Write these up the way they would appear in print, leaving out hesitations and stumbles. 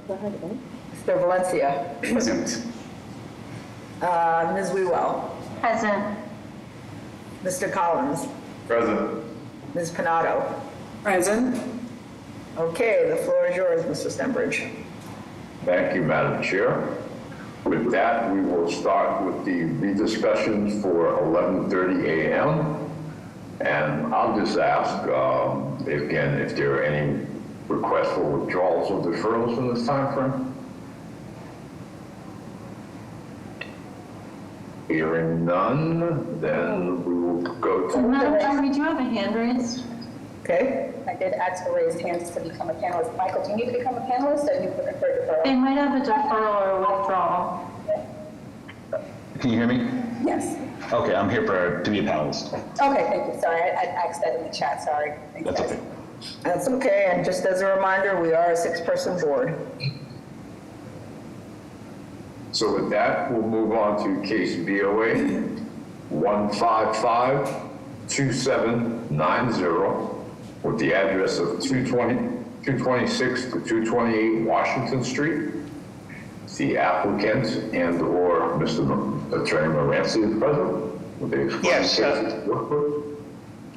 Mr. Valencia. Present. Ms. Wewell. Present. Mr. Collins. Present. Ms. Pinato. Present. Okay, the floor is yours, Mr. Stenbridge. Thank you, Madam Chair. With that, we will start with the rediscussions for 11:30 a.m. And I'll just ask, again, if there are any requests for withdrawals or deferrals in this time frame. Hearing none, then we will go to... Madam Chair, we do have a hand raised. Okay. I did ask for raised hands to become a panelist. Michael, do you need to become a panelist, or do you prefer deferral? They might have a deferral or a withdrawal. Can you hear me? Yes. Okay, I'm here to be a panelist. Okay, thank you. Sorry, I asked that in the chat. Sorry. Thanks, That's guys. okay. That's okay, and just as a reminder, we are a 6-person board. So with that, we'll move on to case BOA 1552790 with the address of 226 to 228 Washington Street. The applicant and/or Mr. Attorney Moranci is present. Will they explain Yes, the case work with?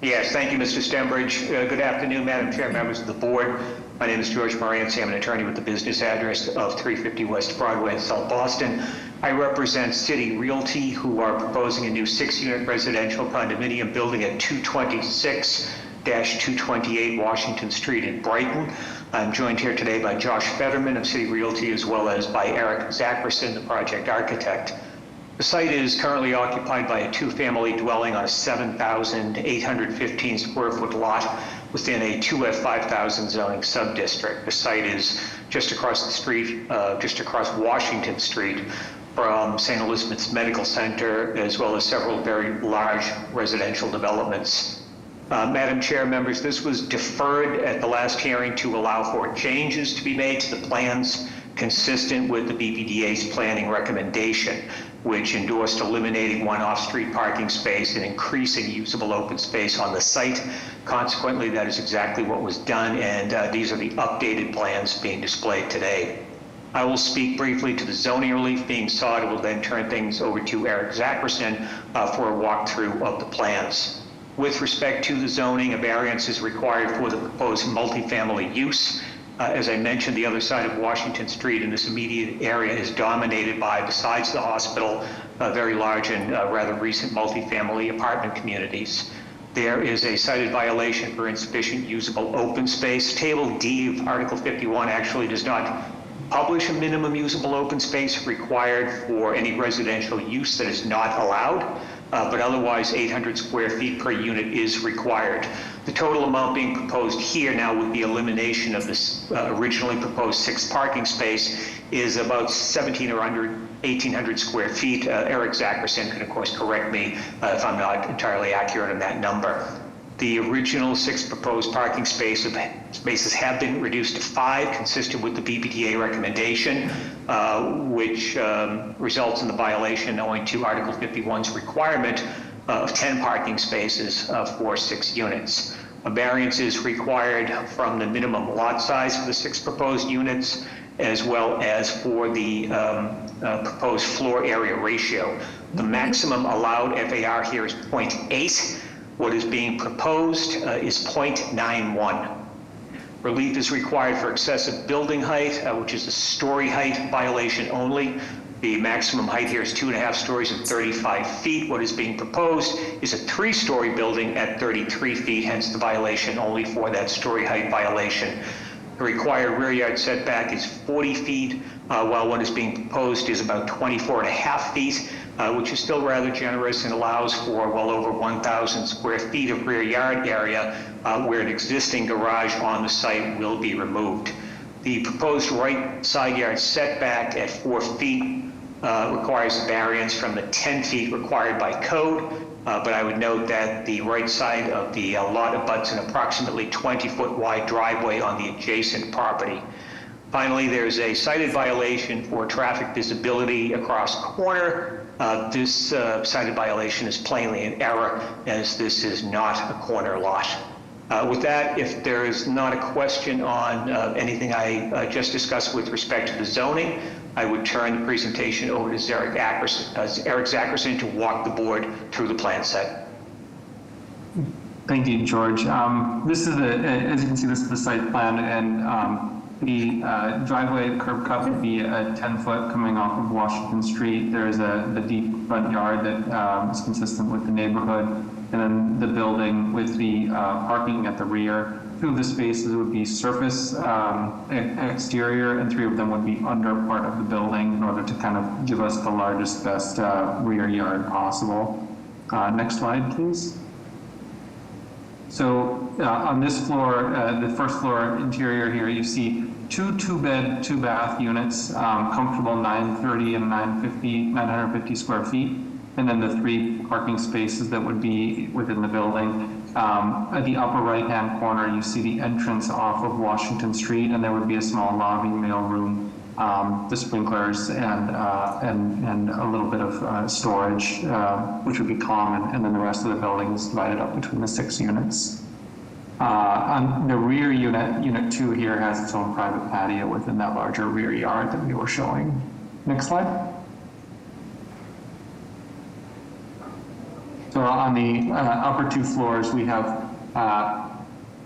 Yes, thank you, Mr. Stenbridge. Good afternoon, Madam Chair, members of the board. My name is George Moranci. I'm an attorney with the business address of 350 West Broadway in South Boston. I represent City Realty, who are proposing a new 6-unit residential condominium building at 226-228 Washington Street in Brighton. I'm joined here today by Josh Fetterman of City Realty, as well as by Eric Zackerson, the project architect. The site is currently occupied by a 2-family dwelling on a 7,815 square foot lot within a 2F5000 zoning subdistrict. The site is just across the street, just across Washington Street from St. Elizabeth's Medical Center, as well as several very large residential developments. Madam Chair, members, this was deferred at the last hearing to allow for changes to be made to the plans consistent with the BPDA's planning recommendation, which endorsed eliminating one off-street parking space and increasing usable open space on the site. Consequently, that is exactly what was done, and these are the updated plans being displayed today. I will speak briefly to the zoning relief being sought. I will then turn things over to Eric Zackerson for a walkthrough of the plans. With respect to the zoning, a variance is required for the proposed multifamily use. As I mentioned, the other side of Washington Street in this immediate area is dominated by, besides the hospital, very large and rather recent multifamily apartment communities. There is a cited violation for insufficient usable open space. Table D of Article 51 actually does not publish a minimum usable open space required for any residential use that is not allowed. But otherwise 800 square feet per unit is required. The total amount being proposed here now with the elimination of this originally proposed 6 parking space is about 1,800 square feet. Eric Zackerson can of course correct me if I'm not entirely accurate on that number. The original 6 proposed parking spaces have been reduced to 5, consistent with the BPDA recommendation, which results in the violation owing to Article 51's requirement of 10 parking spaces for 6 units. A variance is required from the minimum lot size for the 6 proposed units, as well as for the proposed floor area ratio. The maximum allowed FAR here is 0.8. What is being proposed is 0.91. Relief is required for excessive building height, which is a story height violation only. The maximum height here is 2.5 stories and 35 feet. What is being proposed is a 3-story building at 33 feet, hence the violation only for that story height violation. The required rear yard setback is 40 feet, while what is being proposed is about 24.5 feet, which is still rather generous and allows for well over 1,000 square feet of rear yard area where an existing garage on the site will be removed. The proposed right side yard setback at 4 feet requires a variance from the 10 feet required by code, but I would note that the right side of the lot abuts an approximately 20-foot wide driveway on the adjacent property. Finally, there's a cited violation for traffic visibility across corner. This cited violation is plainly an error, as this is not a corner lot. With that, if there is not a question on anything I just discussed with respect to the zoning, I would turn the presentation over to Eric Zackerson to walk the board through the plan set. Thank you, George. This is as you can see, this is the site plan, and the driveway curb cut would be a 10-foot coming off of Washington Street. There is the deep front yard that is consistent with the neighborhood, and then the building with the parking at the rear. 2 of the spaces would be surface exterior, and 3 of them would be under part of the building in order to kind of give us the largest, best rear yard possible. Next slide, please. So on this floor, the first floor interior here, you see 2 2-bed, 2-bath units, comfortable 930 and 950 square feet, and then the 3 parking spaces that would be within the building. At the upper right-hand corner, you see the entrance off of Washington Street, and there would be a small lobby, mail room, the sprinklers, and a little bit of storage, which would be common, and then the rest of the building is divided up between the 6 units. On the rear unit, Unit 2 here has its own private patio within that larger rear yard that we were showing. Next slide. So on the upper 2 floors, we have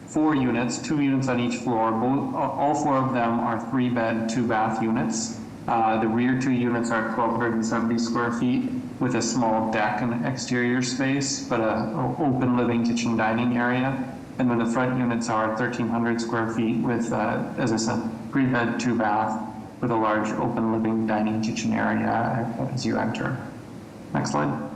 4 units, 2 units on each floor. All 4 of them are 3-bed, 2-bath units. The rear 2 units are 1,270 square feet with a small deck and exterior space, but an open living kitchen dining area. And then the front units are 1,300 square feet with, as I said, 3-bed, 2-bath with a large open living dining kitchen area as you enter. Next slide.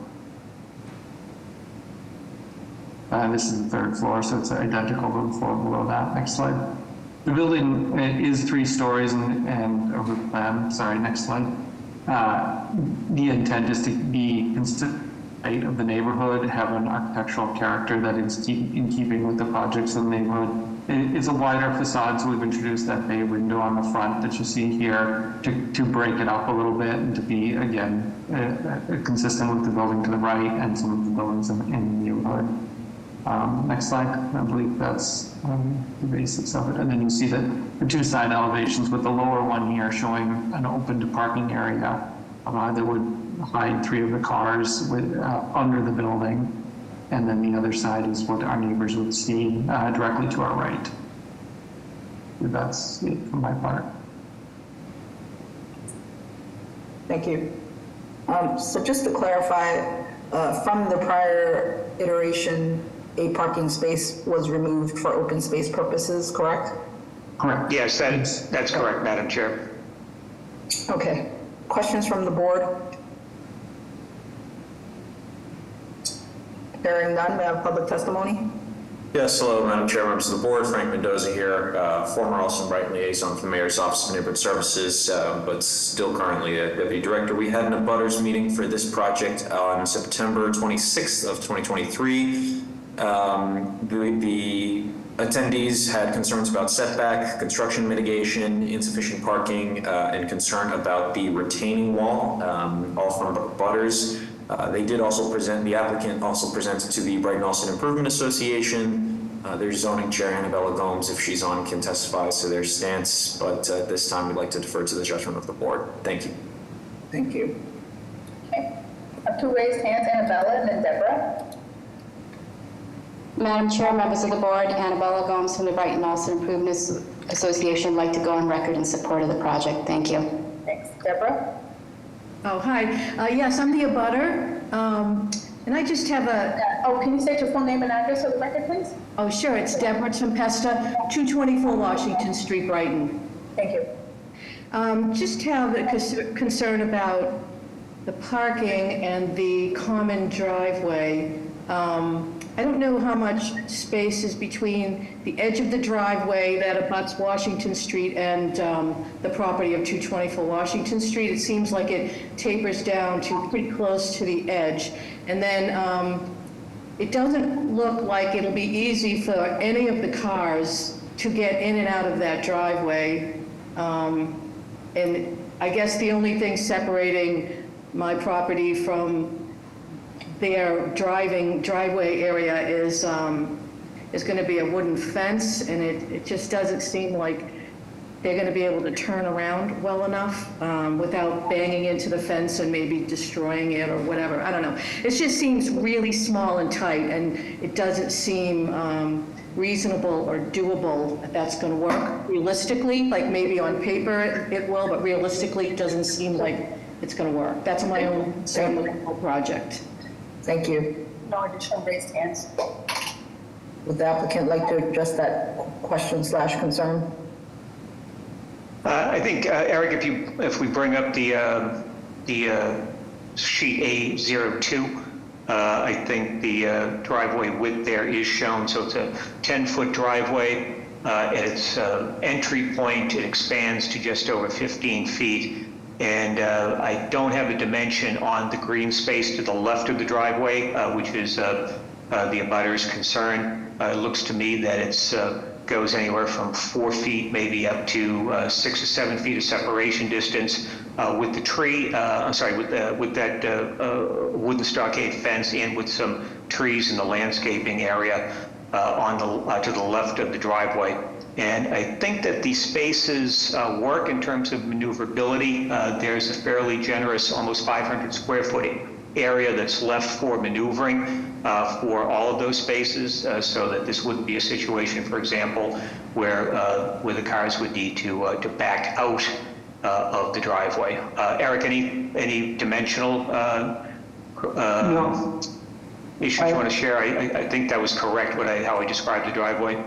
This is the 3rd floor, so it's identical to the floor below that. Next slide. The building is 3 stories and a roof plan. Sorry, next slide. The intent is to be consistent of the neighborhood, have an architectural character that is in keeping with the projects in the neighborhood. It's a wider facade, so we've introduced that bay window on the front that you see here to break it up a little bit and to be, again, consistent with the building to the right and some of the buildings in the neighborhood. Next slide. I believe that's the basics of it. And then you see that the 2 side elevations, with the lower one here showing an open to parking area that would hide 3 of the cars under the building. And then the other side is what our neighbors would see directly to our right. That's it from my part. Thank you. So just to clarify, from the prior iteration, a parking space was removed for open space purposes, correct? Correct. Yes, that's correct, Madam Chair. Okay. Questions from the board? Hearing none, we have public testimony. Yes, hello, Madam Chair, members of the board. Frank Mendoza here, former Austin Brighton liaison for the Mayor's Office of Neighborhood Services, but still currently a deputy director. We had an abutters meeting for this project on September 26th of 2023. The attendees had concerns about setback, construction mitigation, insufficient parking, and concern about the retaining wall, all from abutters. They did also present, the applicant also presented to the Brighton Austin Improvement Association. Their zoning chair, Annabella Gomes, if she's on, can testify to their stance, but at this time we'd like to defer to the judgment of the board. Thank you. Thank you. Okay. I have 2 raised hands, Annabella and then Deborah. Madam Chair, members of the board, Annabella Gomes from the Brighton Austin Improvement Association would like to go on record in support of the project. Thank you. Thanks. Deborah? Oh, hi. Yes, I'm the abutter. And I just have can you state your full name and address for the record, please? oh, sure, it's Deborah Tempesta, 224 Washington Street, Brighton. Thank you. Just have a concern about the parking and the common driveway. I don't know how much space is between the edge of the driveway that abuts Washington Street and the property of 224 Washington Street. It seems like it tapers down to pretty close to the edge. And then it doesn't look like it'll be easy for any of the cars to get in and out of that driveway. And I guess the only thing separating my property from their driveway area is is going to be a wooden fence, and it just doesn't seem like they're going to be able to turn around well enough without banging into the fence and maybe destroying it or whatever. I don't know. It just seems really small and tight, and it doesn't seem reasonable or doable if that's going to work realistically. Like maybe on paper it will, but realistically it doesn't seem like it's going to work. That's my own concern with the whole project. Thank you. No additional raised hands. Would the applicant like to address that question/concern? I think, Eric, if we bring up the sheet A02, I think the driveway width there is shown. So it's a 10-foot driveway. At its entry point, it expands to just over 15 feet. And I don't have a dimension on the green space to the left of the driveway, which is the abutter's concern. It looks to me that it's goes anywhere from 4 feet, maybe up to 6 or 7 feet of separation distance with the tree. With that wooden stockade fence and with some trees in the landscaping area to the left of the driveway. And I think that these spaces work in terms of maneuverability. There's a fairly generous, almost 500 square foot area that's left for maneuvering for all of those spaces, so that this wouldn't be a situation, for example, where the cars would need to back out of the driveway. Eric, any dimensional No. issues you want to share? I think that was correct how I described the driveway.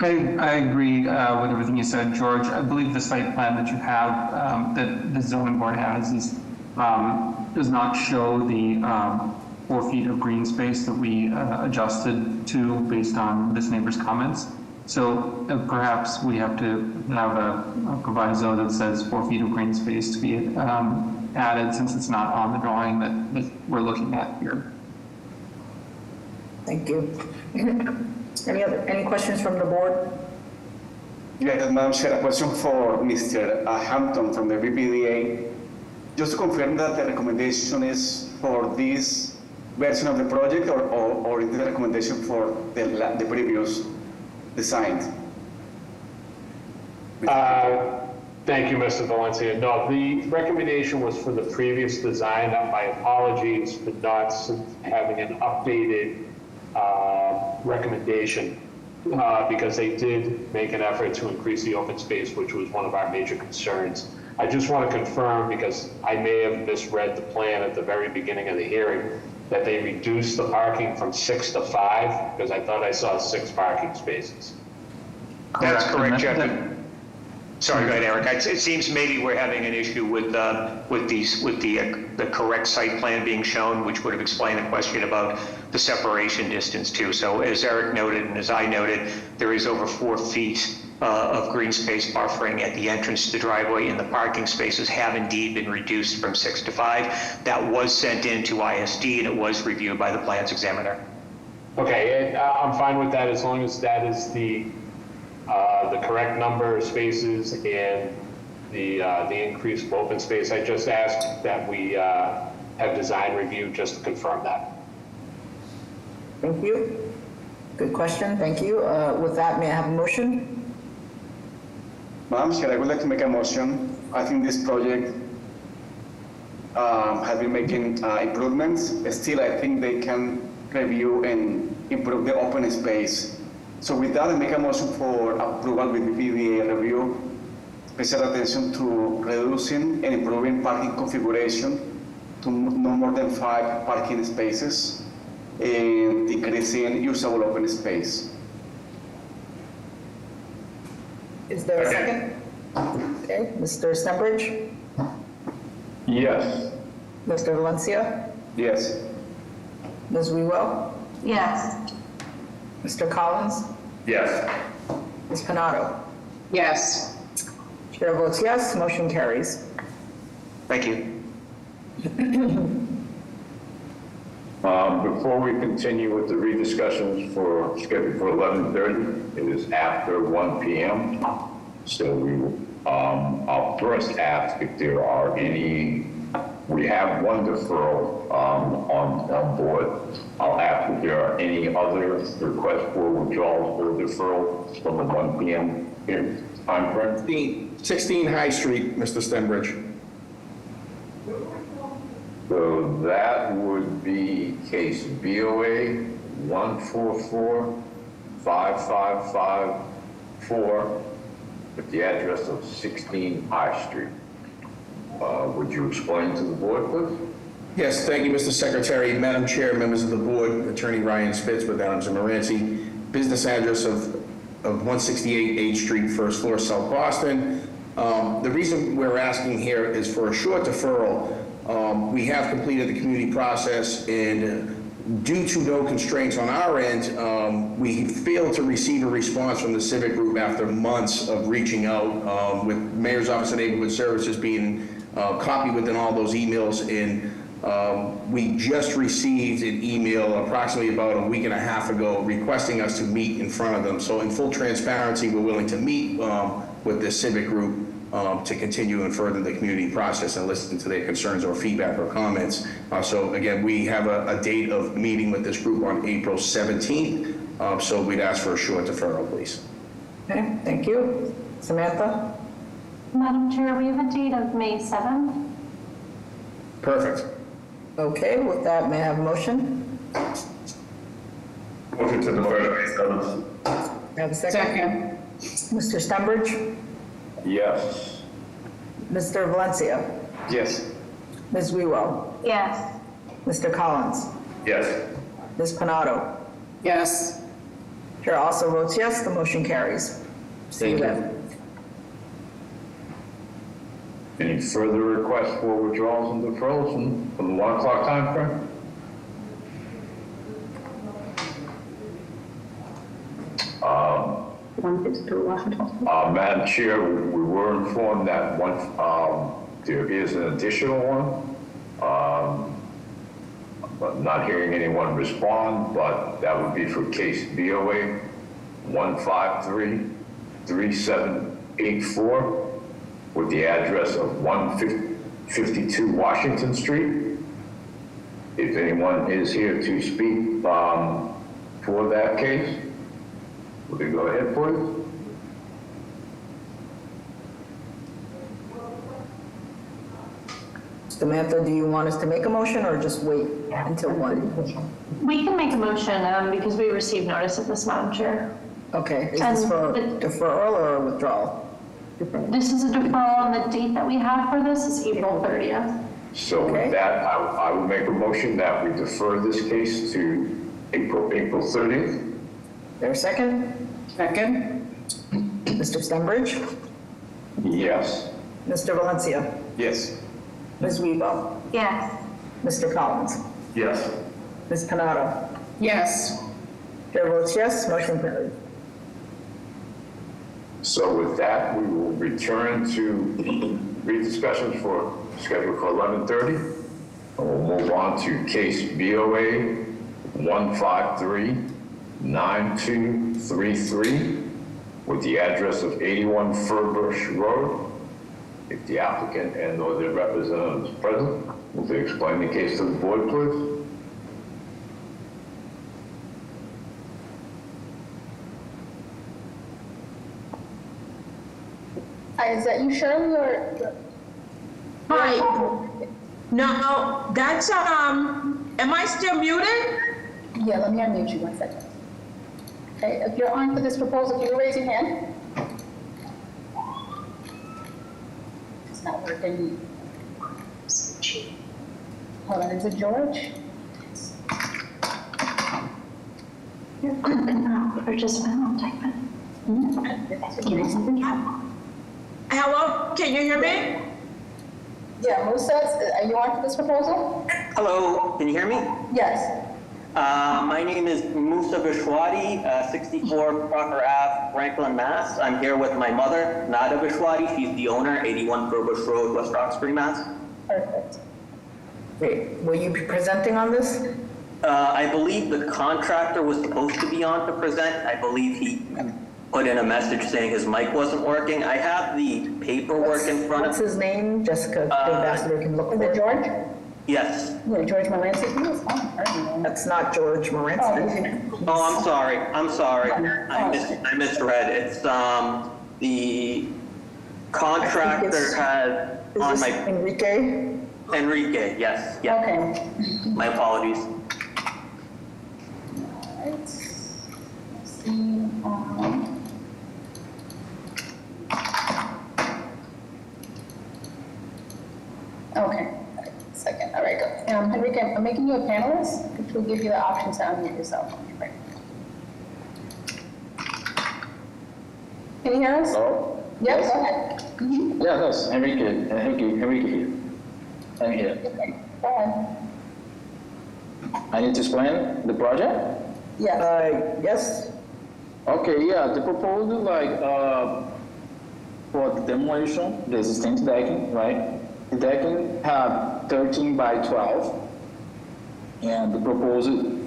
I agree with everything you said, George. I believe the site plan that you have, that the zoning board has, does not show the 4 feet of green space that we adjusted to based on this neighbor's comments. So perhaps we have to have a proviso that says 4 feet of green space to be added, since it's not on the drawing that we're looking at here. Thank you. Any questions from the board? Yes, Madam Chair, a question for Mr. Hampton from the BPDA. Just to confirm that the recommendation is for this version of the project, or is the recommendation for the previous design? Thank you, Mr. Valencia. No, the recommendation was for the previous design. My apologies for not having an updated recommendation because they did make an effort to increase the open space, which was one of our major concerns. I just want to confirm, because I may have misread the plan at the very beginning of the hearing, that they reduced the parking from 6 to 5, because I thought I saw 6 parking spaces. That's correct, Jeff. Sorry, go ahead, Eric. It seems maybe we're having an issue with the correct site plan being shown, which would have explained the question about the separation distance too. So as Eric noted, and as I noted, there is over 4 feet of green space buffering at the entrance to the driveway, and the parking spaces have indeed been reduced from 6 to 5. That was sent in to ISD, and it was reviewed by the plans examiner. Okay, I'm fine with that as long as that is the correct number of spaces and the increased open space. I just asked that we have design review just to confirm that. Thank you. Good question. Thank you. With that, may I have a motion? Madam Chair, I would like to make a motion. I think this project has been making improvements. Still, I think they can review and improve the open space. So with that, I make a motion for approval with BPDA review, special attention to reducing and improving parking configuration to no more than 5 parking spaces and decreasing usable open space. Is there a second? Okay, Mr. Stenbridge? Yes. Mr. Valencia? Yes. Ms. Wewell? Yes. Mr. Collins? Yes. Ms. Panado? Yes. Chair votes yes, motion carries. Thank you. Before we continue with the rediscussions scheduled for 11:30, it is after 1 p.m. So I'll first ask if there are any We have one deferral on board. I'll ask if there are any other requests for withdrawals or deferral from the 1 p.m. time frame. 16 High Street, Mr. Stenbridge. So that would be case BOA 1445554 with the address of 16 High Street. Would you explain to the board, please? Yes, thank you, Mr. Secretary. Madam Chair, members of the board, Attorney Ryan Spitz with Adams and Moranci. Business address of 168 8th Street, first floor, South Boston. The reason we're asking here is for a short deferral. We have completed the community process, and due to no constraints on our end, we failed to receive a response from the civic group after months of reaching out, with Mayor's Office of Neighborhood Services being copied within all those emails. And we just received an email approximately about a week and a half ago requesting us to meet in front of them. So in full transparency, we're willing to meet with the civic group to continue and further the community process and listen to their concerns or feedback or comments. So again, we have a date of meeting with this group on April 17th. So we'd ask for a short deferral, please. Okay, thank you. Samantha? Madam Chair, we have a date of May 7th. Perfect. Okay, with that, may I have a motion? Motion to defer to May 7th. May I have a second? Mr. Stenbridge? Yes. Mr. Valencia? Yes. Ms. Wewell? Yes. Mr. Collins? Yes. Ms. Panado? Yes. Chair also votes yes, the motion carries. See you then. Any further requests for withdrawals and deferrals from the 1 o'clock time frame? Madam Chair, we were informed that there is an additional one. But not hearing anyone respond, but that would be for case BOA 1533784 with the address of 152 Washington Street. If anyone is here to speak for that case, would they go ahead, please? Samantha, do you want us to make a motion or just wait until 1? We can make a motion because we received notice of this, Madam Chair. Okay, is this for deferral or withdrawal? This is a deferral, and the date that we have for this is April 30th. So with that, I will make a motion that we defer this case to April 30th. There a second? Second. Mr. Stenbridge? Yes. Mr. Valencia? Yes. Ms. Webo? Yes. Mr. Collins? Yes. Ms. Panado? Yes. Chair votes yes, motion carried. So with that, we will return to rediscussions scheduled for 11:30. And we'll move on to case BOA 1539233 with the address of 81 Furbush Road. If the applicant and or their representative is present, will they explain the case to the board, please? Is that you, Shirley, or? Hi. No, that's, am I still muted? Yeah, let me unmute you 1 second. Okay, if you're on for this proposal, can you raise your hand? It's not working. Hold on, is it George? You're clicking now, or just I'll type it. Hello, can you hear me? Yeah, Musa, are you on for this proposal? Hello, can you hear me? Yes. My name is Musa Bishwadi, 64 Crocker Ave, Franklin, Mass. I'm here with my mother, Nada Bishwadi. She's the owner, 81 Furbush Road, West Roxbury, Mass. Perfect. Wait, will you be presenting on this? I believe the contractor was supposed to be on to present. I believe put in a message saying his mic wasn't working. I have the paperwork in front What's of. his name? Jessica, the ambassador can look Is for it it. George? Yes. Yeah, George Moranci. He was on. I don't know. That's not George Moranci. Oh, I'm sorry. I misread. It's, the contractor has on Is this my, Enrique? Enrique, yes, yeah. Okay. My apologies. Alright. Let's see. Okay. Second. All right, go. Enrique, I'm making you a panelist, which will give you the option to unmute yourself. Right. Can you hear us? Hello? Yep, Yes. go ahead. Mm-hmm. Yeah, that's Enrique here. I'm here. Okay, go ahead. I need to explain the project? Yes. Yes. Okay, yeah, the proposal for the demolition, the existing decking, right? The decking have 13 by 12, and the proposal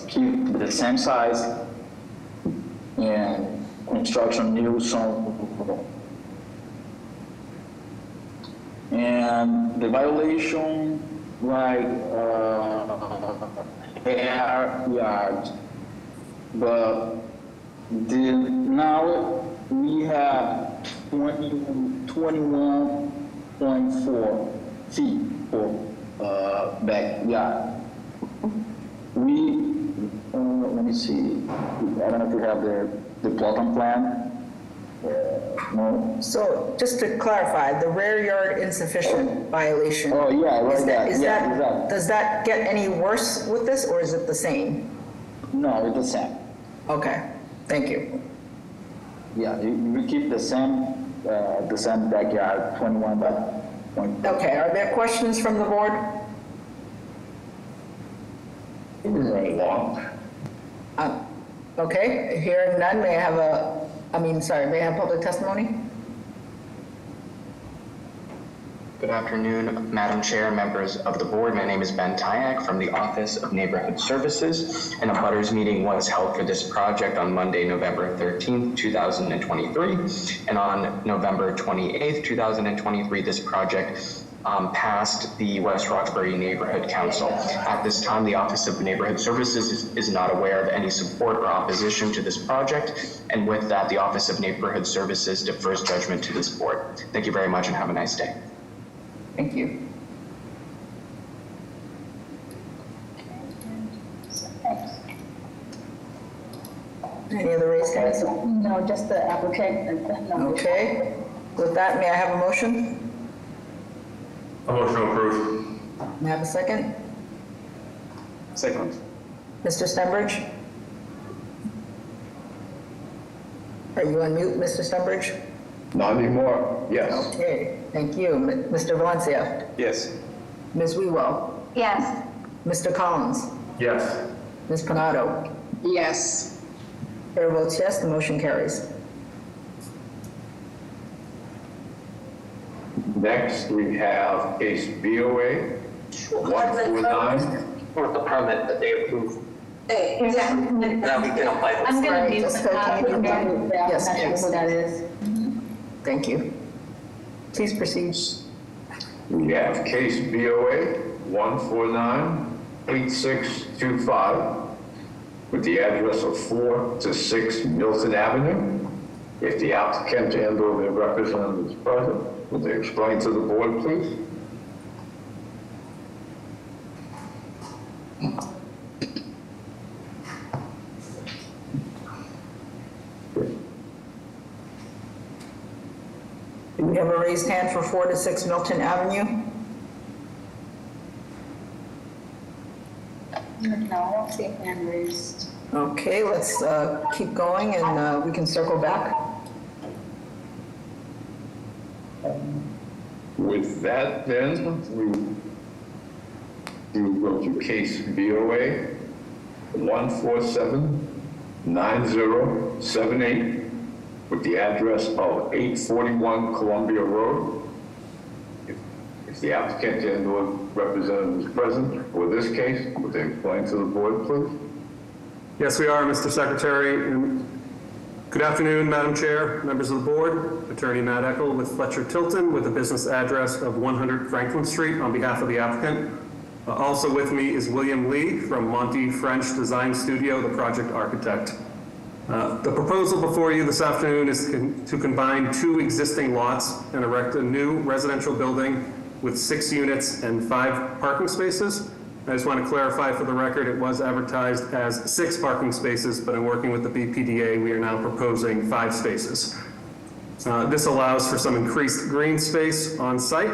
keep the same size and construction new some. And the violation air yard, but now we have 21.4 feet for backyard. Let me see, I don't know if you have the plot on plan. No. So just to clarify, the rear yard insufficient violation. Oh, yeah, right there. Exactly. Does that get any worse with this, or is it the same? No, it's the same. Okay, thank you. Yeah, we keep the same backyard, 21 by 0.4. Okay, are there questions from the board? Very long. Okay, hearing none, may I have may I have public testimony? Good afternoon, Madam Chair, members of the board. My name is Ben Tyack from the Office of Neighborhood Services, and a butters meeting was held for this project on Monday, November 13th, 2023. And on November 28th, 2023, this project passed the West Roxbury Neighborhood Council. At this time, the Office of Neighborhood Services is not aware of any support or opposition to this project. And with that, the Office of Neighborhood Services defers judgment to this board. Thank you very much and have a nice day. Thank you. Any other raised hands? No, just the applicant. No. Okay, with that, may I have a motion? A motion approved. May I have a second? Second. Mr. Stenbridge? Are you on mute, Mr. Stenbridge? Not anymore, yes. Okay, thank you. Mr. Valencia? Yes. Ms. Wewell? Yes. Mr. Collins? Yes. Ms. Panado? Yes. Chair votes yes, the motion carries. Next, we have case BOA 149. Or the permit that they approved. Yeah. Now we can apply for. I'm gonna do Jessica, can you confirm? Yes, I'm not sure please. who that is. Thank you. Please proceed. We have case BOA 1498625 with the address of 4 to 6 Milton Avenue. If the applicant and or their representative is present, would they explain to the board, please? Do we have a raised hand for 4 to 6 Milton Avenue? No, I don't see a hand raised. Okay, let's keep going and we can circle back. With that, then, we go to case BOA 1479078 with the address of 841 Columbia Road. If the applicant and or representative is present for this case, would they explain to the board, please? Yes, we are, Mr. Secretary. Good afternoon, Madam Chair, members of the board. Attorney Matt Eckel with Fletcher Tilton with a business address of 100 Franklin Street on behalf of the applicant. Also with me is William Lee from Monty French Design Studio, the project architect. The proposal before you this afternoon is to combine 2 existing lots and erect a new residential building with 6 units and 5 parking spaces. I just want to clarify for the record, it was advertised as 6 parking spaces, but in working with the BPDA, we are now proposing 5 spaces. This allows for some increased green space on site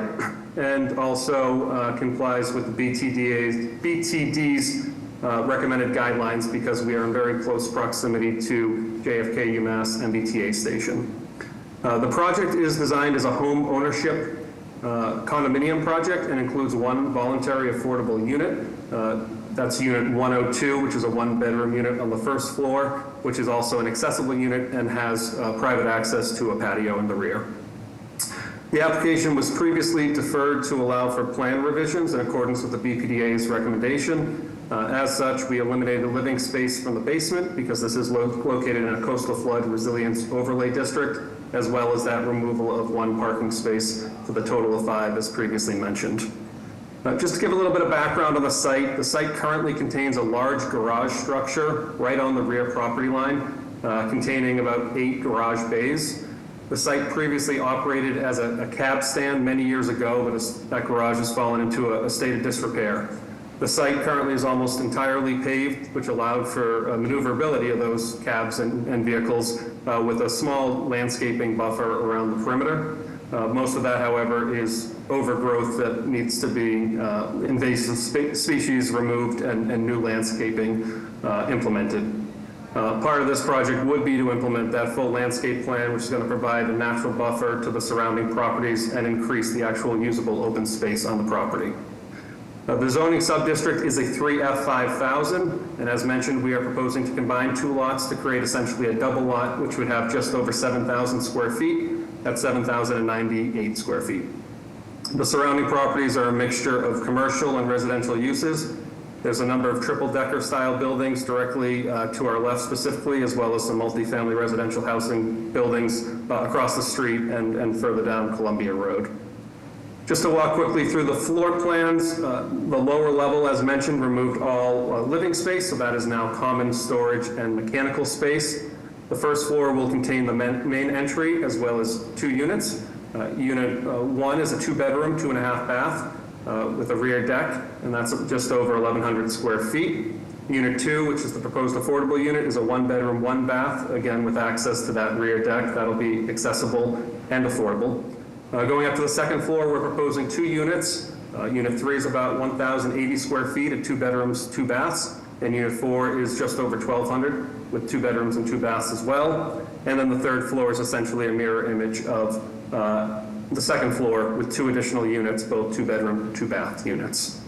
and also complies with the BTD's recommended guidelines because we are in very close proximity to JFK UMass MBTA station. The project is designed as a home ownership condominium project and includes 1 voluntary affordable unit. That's unit 102, which is a 1-bedroom unit on the first floor, which is also an accessible unit and has private access to a patio in the rear. The application was previously deferred to allow for plan revisions in accordance with the BPDA's recommendation. As such, we eliminated living space from the basement because this is located in a coastal flood resilience overlay district, as well as that removal of 1 parking space for the total of 5 as previously mentioned. Just to give a little bit of background on the site currently contains a large garage structure right on the rear property line, containing about 8 garage bays. The site previously operated as a cab stand many years ago, but that garage has fallen into a state of disrepair. The site currently is almost entirely paved, which allowed for maneuverability of those cabs and vehicles with a small landscaping buffer around the perimeter. Most of that, however, is overgrowth that needs to be invasive species removed and new landscaping implemented. Part of this project would be to implement that full landscape plan, which is going to provide a natural buffer to the surrounding properties and increase the actual usable open space on the property. The zoning subdistrict is a 3F5000, and as mentioned, we are proposing to combine 2 lots to create essentially a double lot, which would have just over 7,000 square feet at 7,098 square feet. The surrounding properties are a mixture of commercial and residential uses. There's a number of triple-decker style buildings directly to our left specifically, as well as some multifamily residential housing buildings across the street and further down Columbia Road. Just to walk quickly through the floor plans, the lower level, as mentioned, removed all living space, so that is now common storage and mechanical space. The first floor will contain the main entry as well as 2 units. Unit 1 is a 2-bedroom, 2.5 bath with a rear deck, and that's just over 1,100 square feet. Unit 2, which is the proposed affordable unit, is a 1-bedroom, 1 bath, again with access to that rear deck. That'll be accessible and affordable. Going up to the second floor, we're proposing 2 units. Unit 3 is about 1,080 square feet at 2 bedrooms, 2 baths. And Unit 4 is just over 1,200 with 2 bedrooms and 2 baths as well. And then the third floor is essentially a mirror image of the second floor with 2 additional units, both 2-bedroom, 2-bath units.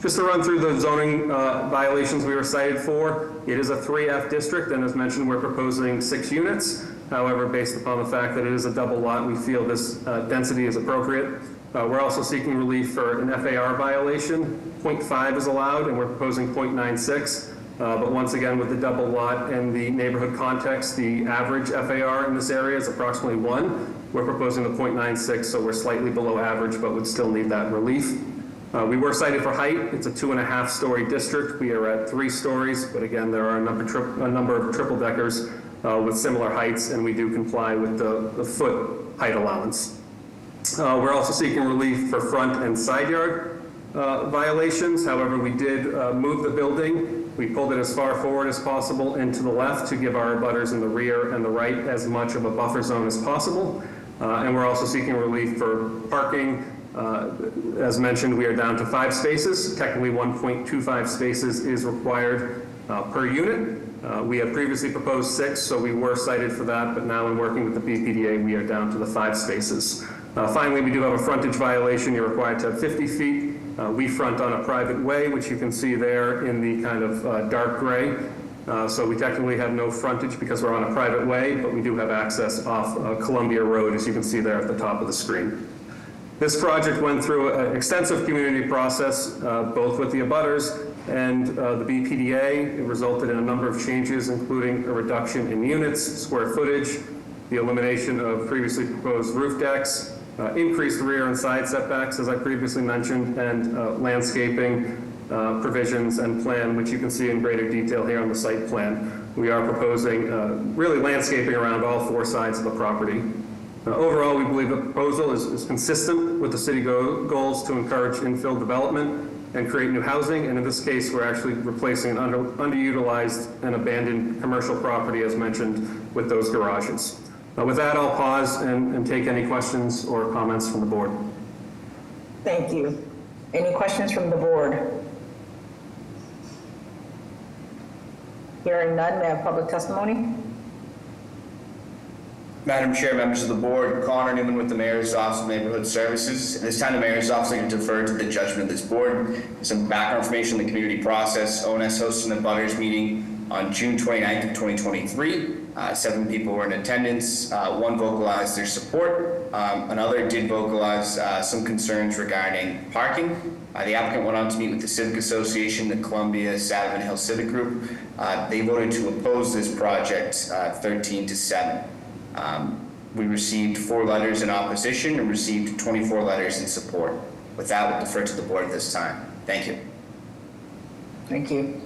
Just to run through the zoning violations we were cited for, it is a 3F district, and as mentioned, we're proposing 6 units. However, based upon the fact that it is a double lot, we feel this density is appropriate. We're also seeking relief for an FAR violation. 0.5 is allowed, and we're proposing 0.96. But once again, with the double lot and the neighborhood context, the average FAR in this area is approximately 1. We're proposing the 0.96, so we're slightly below average, but would still need that relief. We were cited for height. It's a 2.5-story district. We are at 3 stories, but again, there are a number of triple deckers with similar heights, and we do comply with the foot height allowance. We're also seeking relief for front and side yard violations. However, we did move the building. We pulled it as far forward as possible and to the left to give our abutters in the rear and the right as much of a buffer zone as possible. And we're also seeking relief for parking. As mentioned, we are down to 5 spaces. Technically, 1.25 spaces is required per unit. We had previously proposed 6, so we were cited for that, but now in working with the BPDA, we are down to the 5 spaces. Finally, we do have a frontage violation. You're required to have 50 feet. We front on a private way, which you can see there in the kind of dark gray. So we technically have no frontage because we're on a private way, but we do have access off Columbia Road, as you can see there at the top of the screen. This project went through an extensive community process, both with the abutters and the BPDA. It resulted in a number of changes, including a reduction in units, square footage, the elimination of previously proposed roof decks, increased rear and side setbacks, as I previously mentioned, and landscaping provisions and plan, which you can see in greater detail here on the site plan. We are proposing really landscaping around all four sides of the property. Overall, we believe the proposal is consistent with the city goals to encourage infill development and create new housing, and in this case, we're actually replacing an underutilized and abandoned commercial property, as mentioned, with those garages. With that, I'll pause and take any questions or comments from the board. Thank you. Any questions from the board? Hearing none, may I have public testimony? Madam Chair, members of the board, Connor Newman with the Mayor's Office of Neighborhood Services. At this time, the Mayor's Office is going to defer to the judgment of this board. Some background information on the community process. ONS hosted an abutters meeting on June 29th of 2023. 7 people were in attendance. 1 vocalized their support. Another did vocalize some concerns regarding parking. The applicant went on to meet with the Civic Association, the Columbia Savin Hill Civic Group. They voted to oppose this project 13-7. We received 4 letters in opposition and received 24 letters in support. With that, we'll defer to the board at this time. Thank you. Thank you.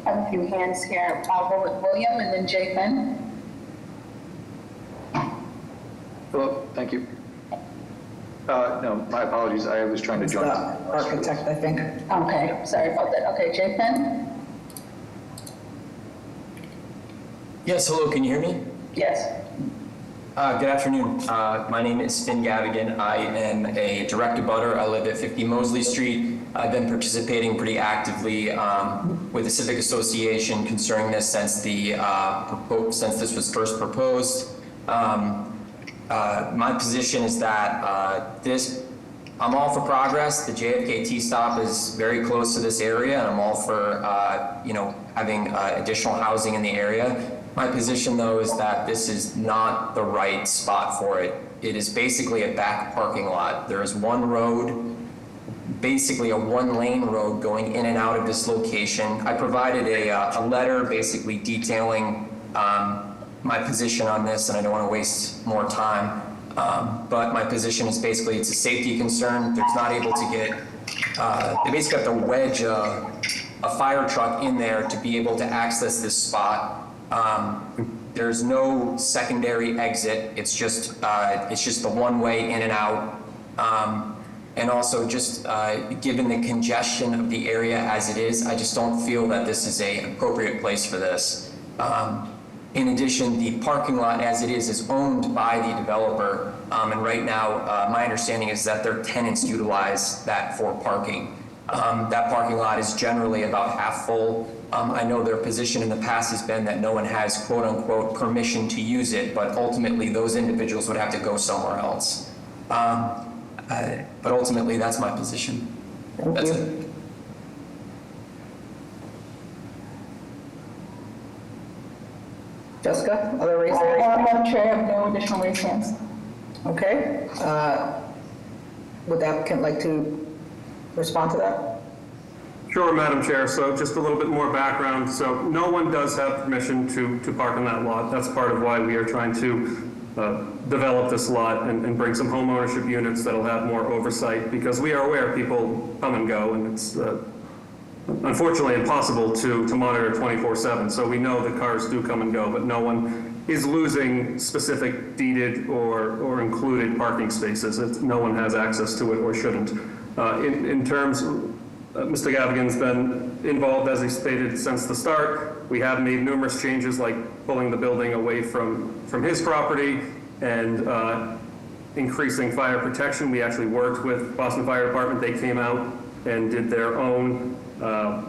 I have a few hands here. I'll go with William and then Jay Finn. Hello, thank you. No, my apologies. I was trying to join. Architect, I think. Okay, sorry about that. Okay, Jay Finn? Yes, hello, can you hear me? Yes. Good afternoon. My name is Finn Gavigan. I am a direct abutter. I live at 50 Mosley Street. I've been participating pretty actively with the Civic Association concerning this since this was first proposed. My position is that I'm all for progress. The JFK T-stop is very close to this area, and I'm all for having additional housing in the area. My position, though, is that this is not the right spot for it. It is basically a back parking lot. There is one road, basically a 1-lane road going in and out of this location. I provided a letter basically detailing my position on this, and I don't want to waste more time. But my position is basically it's a safety concern. They're not able to get, they basically have to wedge a fire truck in there to be able to access this spot. There's no secondary exit. It's just the one way in and out. And also just given the congestion of the area as it is, I just don't feel that this is an appropriate place for this. In addition, the parking lot as it is owned by the developer. And right now, my understanding is that their tenants utilize that for parking. That parking lot is generally about half full. I know their position in the past has been that no one has quote unquote permission to use it, but ultimately those individuals would have to go somewhere else. But ultimately that's my position. That's it. Jessica, other raised hands? Madam Chair, I have no additional raised hands. Okay. Would the applicant like to respond to that? Sure, Madam Chair. So just a little bit more background. So no one does have permission to park on that lot. That's part of why we are trying to develop this lot and bring some home ownership units that'll have more oversight, because we are aware people come and go, and it's unfortunately impossible to monitor 24/7. So we know the cars do come and go, but no one is losing specific deeded or included parking spaces if no one has access to it or shouldn't. In terms, Mr. Gavigan's been involved, as he stated, since the start. We have made numerous changes, like pulling the building away from his property and increasing fire protection. We actually worked with Boston Fire Department. They came out and did their own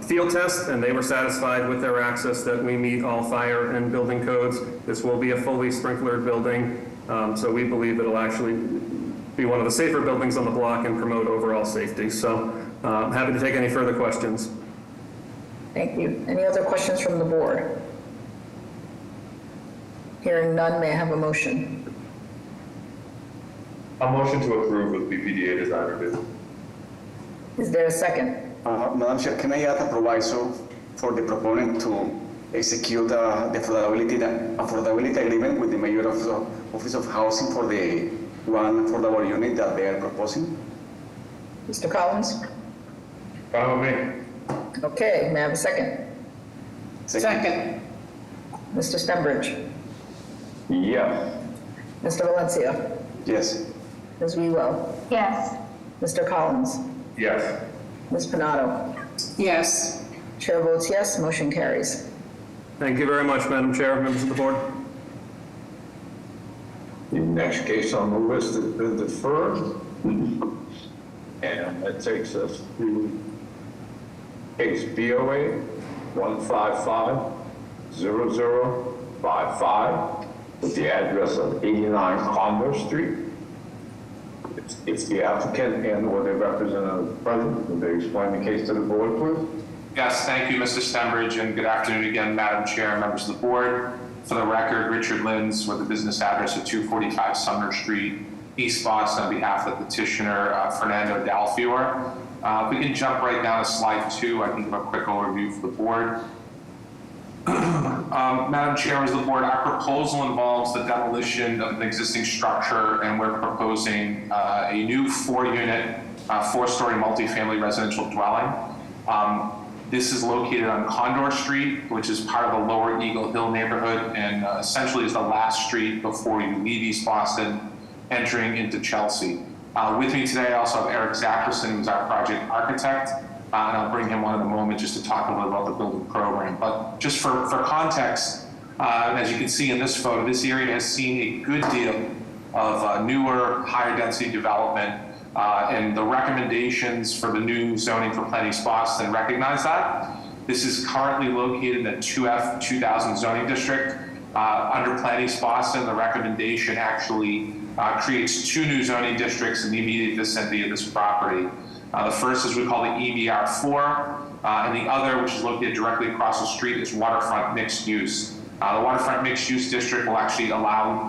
field test, and they were satisfied with their access that we meet all fire and building codes. This will be a fully sprinklered building, so we believe it'll actually be one of the safer buildings on the block and promote overall safety. So happy to take any further questions. Thank you. Any other questions from the board? Hearing none, may I have a motion? A motion to approve with BPDA design review. Is there a second? Madam Chair, can I add a proviso for the proponent to execute the affordability agreement with the Mayor of the Office of Housing for the one affordable unit that they are proposing? Mr. Collins? Follow me. Okay, may I have a second? Second. Mr. Stenbridge? Yes. Mr. Valencia? Yes. Ms. Wewell? Yes. Mr. Collins? Yes. Ms. Pinato? Yes. Chair votes yes, motion carries. Thank you very much, Madam Chair, members of the board. The next case on the list has been deferred. And that takes us to case BOA 1550055 with the address of 89 Condor Street. If the applicant and or their representative present, would they explain the case to the board, please? Yes, thank you, Mr. Stenbridge, and good afternoon again, Madam Chair and members of the board. For the record, Richard Lins with the business address of 245 Sumner Street, East Boston, on behalf of the petitioner, Fernando Dalfiore. If we can jump right down to slide 2, I can give a quick overview for the board. Madam Chair, members of the board, our proposal involves the demolition of an existing structure, and we're proposing a new 4-unit, 4-story multifamily residential dwelling. This is located on Condor Street, which is part of the Lower Eagle Hill neighborhood, and essentially is the last street before you leave East Boston, entering into Chelsea. With me today, I also have Eric Zackerson, who's our project architect, and I'll bring him on in a moment just to talk a little about the building program. But just for context, as you can see in this photo, this area has seen a good deal of newer, higher density development, and the recommendations for the new zoning for Plan East Boston recognize that. This is currently located in the 2F 2000 zoning district. Under Plan East Boston, the recommendation actually creates 2 new zoning districts in the immediate vicinity of this property. The first is we call the EBR4, and the other, which is located directly across the street, is waterfront mixed use. The waterfront mixed use district will actually allow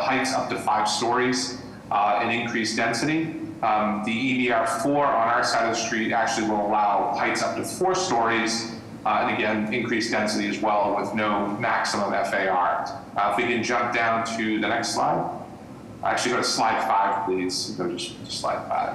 heights up to 5 stories and increased density. The EBR4 on our side of the street actually will allow heights up to 4 stories and again, increased density as well with no maximum FAR. If we can jump down to the next slide. Actually, go to slide 5, please. Go to slide 5.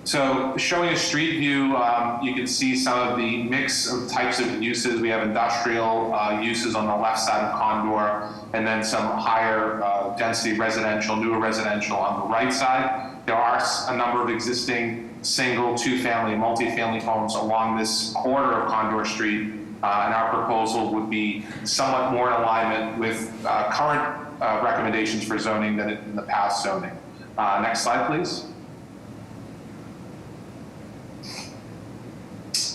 So showing a street view, you can see some of the mix of types of uses. We have industrial uses on the left side of Condor, and then some higher density residential, newer residential on the right side. There are a number of existing single, 2-family, multi-family homes along this corridor of Condor Street, and our proposal would be somewhat more in alignment with current recommendations for zoning than in the past zoning. Next slide, please.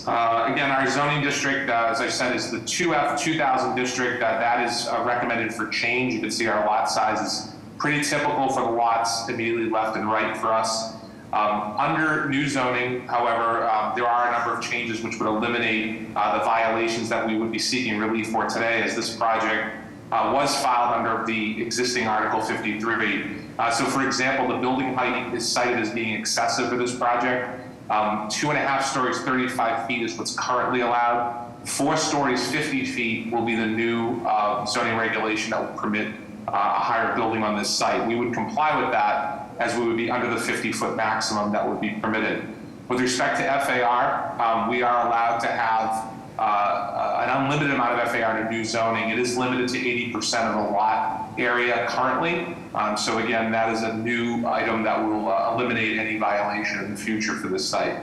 Again, our zoning district, as I said, is the 2F 2000 district. That is recommended for change. You can see our lot size is pretty typical for the lots immediately left and right for us. Under new zoning, however, there are a number of changes which would eliminate the violations that we would be seeking relief for today, as this project was filed under the existing Article 53. So for example, the building height is cited as being excessive for this project. 2.5 stories, 35 feet is what's currently allowed. 4 stories, 50 feet will be the new zoning regulation that will permit a higher building on this site. We would comply with that as we would be under the 50-foot maximum that would be permitted. With respect to FAR, we are allowed to have an unlimited amount of FAR to new zoning. It is limited to 80% of the lot area currently. So again, that is a new item that will eliminate any violation in the future for this site.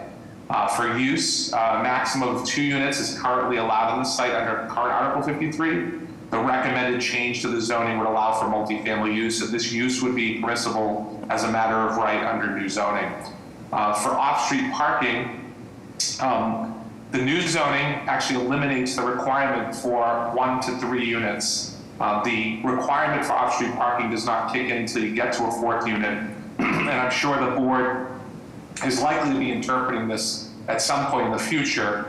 For use, maximum of 2 units is currently allowed on the site under current Article 53. The recommended change to the zoning would allow for multifamily use, and this use would be permissible as a matter of right under new zoning. For off-street parking, the new zoning actually eliminates the requirement for 1 to 3 units. The requirement for off-street parking does not kick in until you get to a 4th unit, and I'm sure the board is likely to be interpreting this at some point in the future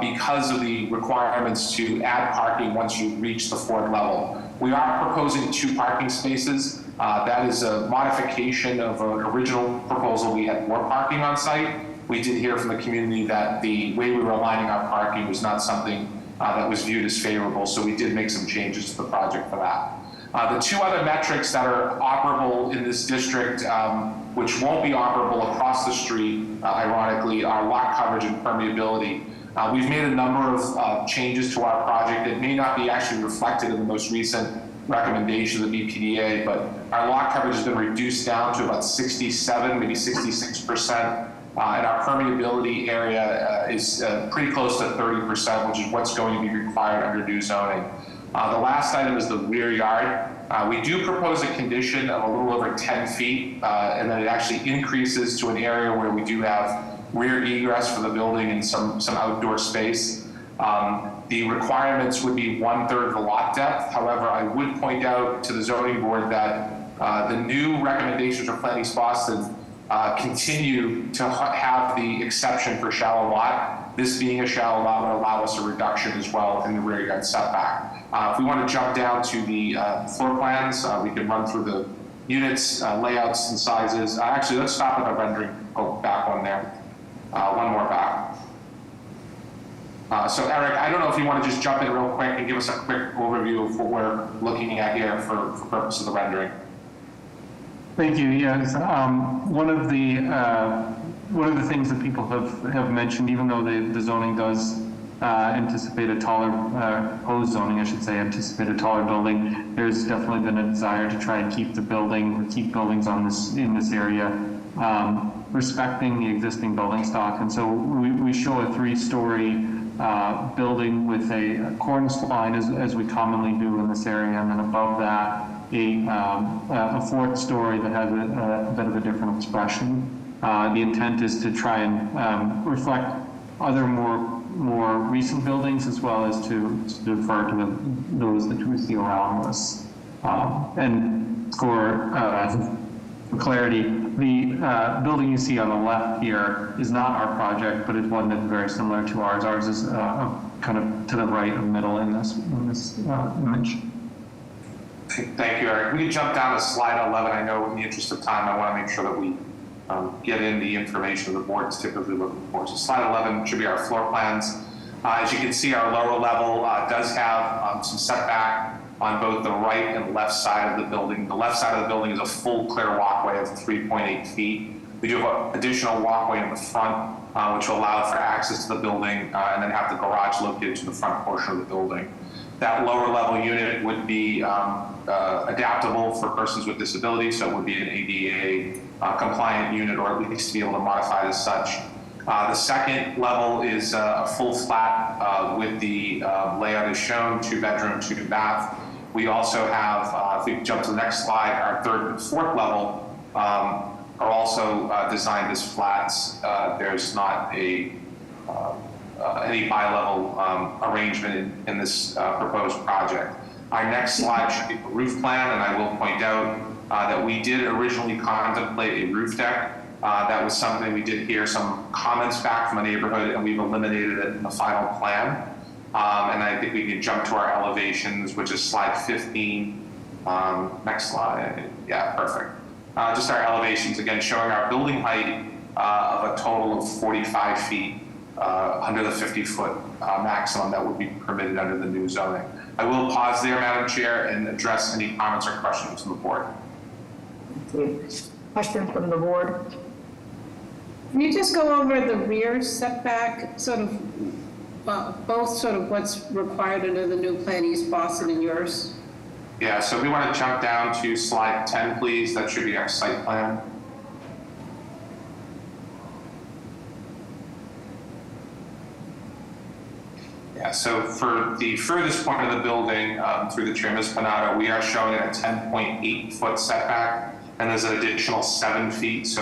because of the requirements to add parking once you reach the 4th level. We are proposing 2 parking spaces That is a modification of an original proposal. We had more parking on site. We did hear from the community that the way we were aligning our parking was not something that was viewed as favorable, so we did make some changes to the project for that. The two other metrics that are operable in this district, which won't be operable across the street, ironically, are lot coverage and permeability. We've made a number of changes to our project. It may not be actually reflected in the most recent recommendation of the BPDA, but our lot coverage has been reduced down to about 67, maybe 66%. And our permeability area is pretty close to 30%, which is what's going to be required under new zoning. The last item is the rear yard. We do propose a condition of a little over 10 feet, and then it actually increases to an area where we do have rear egress for the building and some outdoor space. The requirements would be 1/3 of the lot depth. However, I would point out to the zoning board that the new recommendations from Planning East Boston continue to have the exception for shallow lot. This being a shallow lot would allow us a reduction as well in the rear yard setback. If we want to jump down to the floor plans, we can run through the units, layouts, and sizes. Actually, let's stop at the rendering. Go back one there. One more back. So Eric, I don't know if you want to just jump in real quick and give us a quick overview of what we're looking at here for purpose of the rendering. Thank you. Yes, one of the things that people have mentioned, even though the zoning does anticipate a taller, proposed zoning, I should say, anticipate a taller building, there's definitely been a desire to try and keep buildings in this area, respecting the existing building stock. And so we show a 3-story building with a cornice line, as we commonly do in this area, and then above that, a 4th story that has a bit of a different expression. The intent is to try and reflect other more recent buildings, as well as to defer to those that we see around us. And for clarity, the building you see on the left here is not our project, but it's one that's very similar to ours. Ours is kind of to the right of middle in this image. Thank you, Eric. We can jump down to slide 11. I know in the interest of time, I want to make sure that we get in the information the board's typically looking for. So slide 11 should be our floor plans. As you can see, our lower level does have some setback on both the right and left side of the building. The left side of the building is a full clear walkway of 3.8 feet. We do have an additional walkway in the front, which will allow for access to the building, and then have the garage located to the front portion of the building. That lower level unit would be adaptable for persons with disabilities, so it would be an ADA compliant unit, or at least to be able to modify it as such. The second level is a full flat with the layout as shown, 2-bedroom, 2-bath. We also have, if we jump to the next slide, our 3rd and 4th level are also designed as flats. There's not any bi-level arrangement in this proposed project. Our next slide should be the roof plan, and I will point out that we did originally contemplate a roof deck. That was something we did hear some comments back from the neighborhood, and we've eliminated it in the final plan. And I think we can jump to our elevations, which is slide 15. Next slide. Yeah, perfect. Just our elevations, again, showing our building height of a total of 45 feet under the 50-foot maximum that would be permitted under the new zoning. I will pause there, Madam Chair, and address any comments or questions from the board. Question from the board? Can you just go over the rear setback, sort of, both sort of what's required under the new Plan East Boston and yours? Yeah, so we want to jump down to slide 10, please. That should be our site plan. Yeah, so for the furthest point of the building through the chair, Ms. Panato, we are showing a 10.8 foot setback, and there's an additional 7 feet. So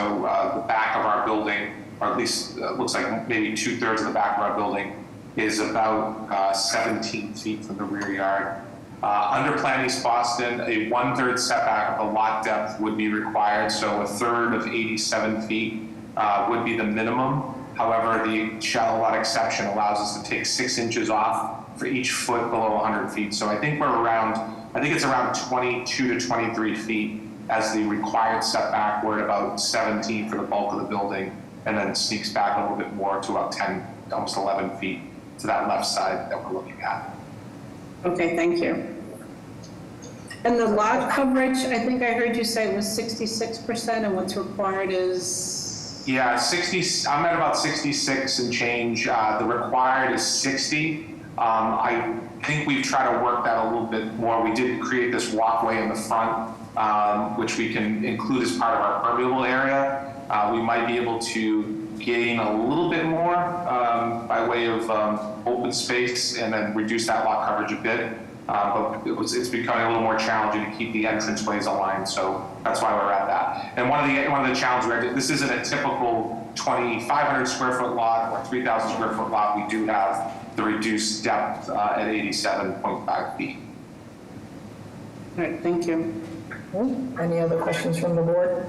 the back of our building, or at least looks like maybe 2/3 of the back of our building, is about 17 feet from the rear yard. Under Plan East Boston, a 1/3 setback of the lot depth would be required, so a third of 87 feet would be the minimum. However, the shallow lot exception allows us to take 6 inches off for each foot below 100 feet. So I think it's around 22 to 23 feet as the required setback. We're at about 17 for the bulk of the building, and then sneaks back a little bit more to about 10, almost 11 feet to that left side that we're looking at. Okay, thank you. And the lot coverage, I think I heard you say was 66%, and what's required is? Yeah, 60, I'm at about 66 and change. The required is 60. I think we've tried to work that a little bit more. We did create this walkway in the front, which we can include as part of our permeable area. We might be able to gain a little bit more by way of open space and then reduce that lot coverage a bit. But it's becoming a little more challenging to keep the entranceways aligned, so that's why we're at that. And one of the challenges, this isn't a typical 2,500 square foot lot or 3,000 square foot lot. We do have the reduced depth at 87.5 feet. All right, thank you. Any other questions from the board?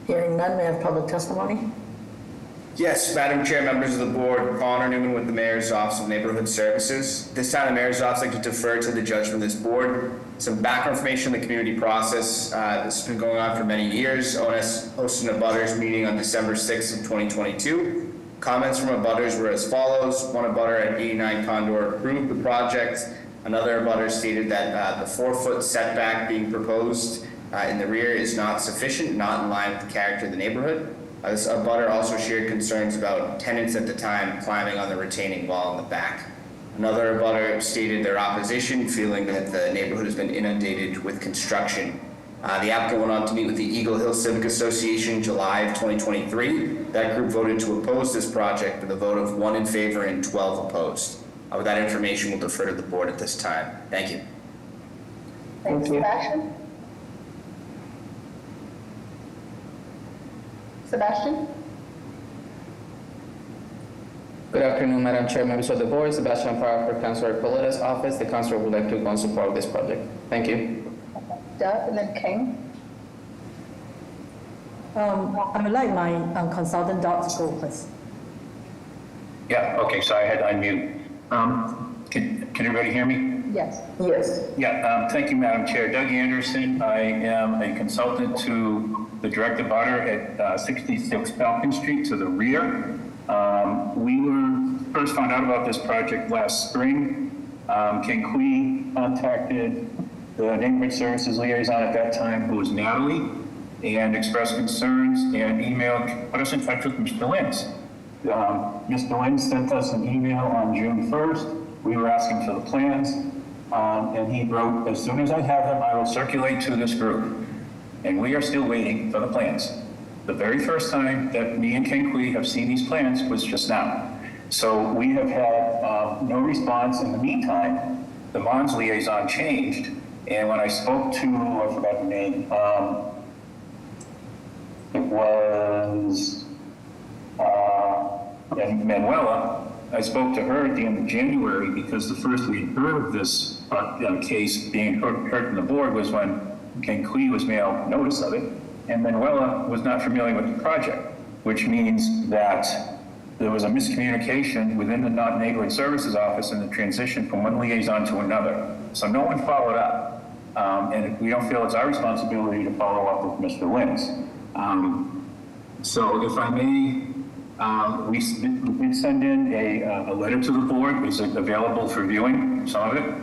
Hearing none, may I have public testimony? Yes, Madam Chair, members of the board, Connor Newman with the Mayor's Office of Neighborhood Services. This time, the Mayor's Office would like to defer to the judgment of this board. Some background information on the community process. This has been going on for many years. ONS hosted a abutters meeting on December 6th of 2022. Comments from abutters were as follows. One abutter at 89 Condor approved the project. Another abutter stated that the 4-foot setback being proposed in the rear is not sufficient, not in line with the character of the neighborhood. This abutter also shared concerns about tenants at the time climbing on the retaining wall in the back. Another abutter stated their opposition, feeling that the neighborhood has been inundated with construction. The applicant went on to meet with the Eagle Hill Civic Association in July of 2023. That group voted to oppose this project with a vote of 1 in favor and 12 opposed. With that information, we'll defer to the board at this time. Thank you. Thank you. Sebastian? Sebastian? Good afternoon, Madam Chair, members of the board. Sebastian Farah for Councilor Coleta's office. The councilor would like to go in support of this project. Thank you. Doug, and then King? I would like my consultant Doug to go first. Yeah, okay, so I had to unmute. Can everybody hear me? Yes. Yes. Yeah, thank you, Madam Chair. Doug Anderson, I am a consultant to the direct abutter at 66 Falcon Street to the rear. We were first found out about this project last spring. Ken Kui contacted the neighborhood services liaison at that time, who was Natalie, and expressed concerns and emailed, put us in touch with Mr. Lins. Mr. Lins sent us an email on June 1st. We were asking for the plans, and he wrote, as soon as I have them, I will circulate to this group. And we are still waiting for the plans. The very first time that me and Ken Kui have seen these plans was just now. So we have had no response. In the meantime, the Mons liaison changed. And when I spoke to, I forgot the name, it was Manuela. I spoke to her at the end of January because the first we heard of this case being heard from the board was when Ken Kui was mailed notice of it, and Manuela was not familiar with the project, which means that there was a miscommunication within the neighborhood services office in the transition from one liaison to another. So no one followed up. And we don't feel it's our responsibility to follow up with Mr. Lins. So if I may, we did send in a letter to the board. Is it available for viewing, some of it?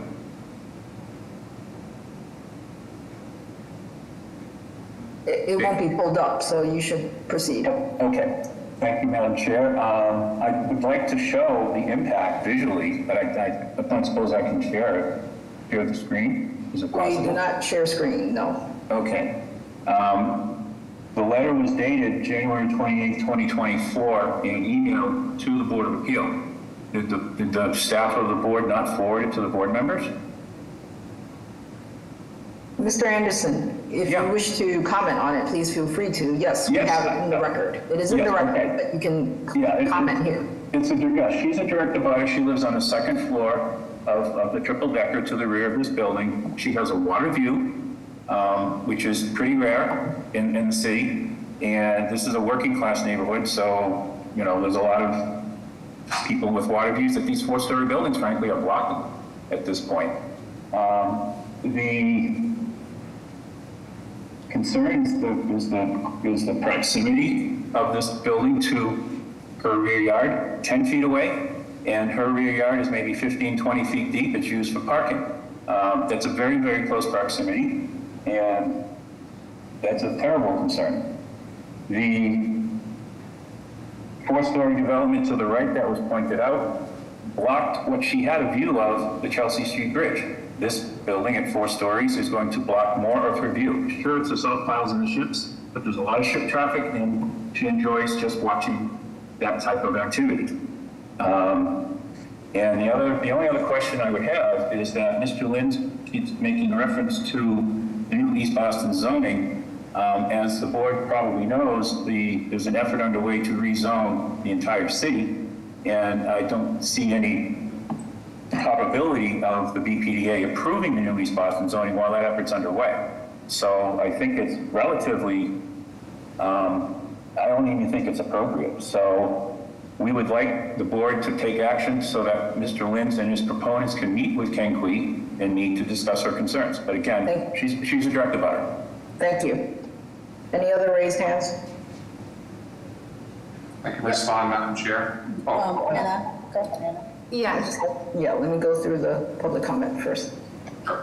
It won't be pulled up, so you should proceed. Okay. Thank you, Madam Chair. I would like to show the impact visually, but I don't suppose I can share the screen. Is it possible? We do not share screen, no. Okay. The letter was dated January 28, 2024 in an email to the Board of Appeal. Did the staff of the board not forward it to the board members? Mr. Anderson, if you wish to comment on it, please feel free to. Yes, we have it in the record. It is in the record, but you can comment here. She's a direct abutter. She lives on the second floor of the triple decker to the rear of this building. She has a water view, which is pretty rare in the city. And this is a working class neighborhood. So, you know, there's a lot of people with water views that these 4-story buildings, frankly, are blocking at this point. concern is the proximity of this building to her rear yard, 10 feet away, and her rear yard is maybe 15, 20 feet deep. It's used for parking. That's a very, very close proximity, and that's a terrible concern. The four-story development to the right that was pointed out blocked what she had a view of, the Chelsea Street Bridge. This building at 4 stories is going to block more of her view. Sure, it's the salt piles and the ships, but there's a lot of ship traffic, and she enjoys just watching that type of activity. And the only other question I would have is that Mr. Lynn keeps making reference to the new East Boston zoning. As the board probably knows, there's an effort underway to rezone the entire city, and I don't see any probability of the BPDA approving the new East Boston zoning while that effort's underway. So I think it's relatively, I don't even think it's appropriate. So we would like the board to take action so that Mr. Lins and his proponents can meet with Ken Kui and meet to discuss her concerns. But again, she's a direct abutter. Thank you. Any other raised hands? I can respond, Madam Chair. Anna? Yeah. Yeah, let me go through the public comment first.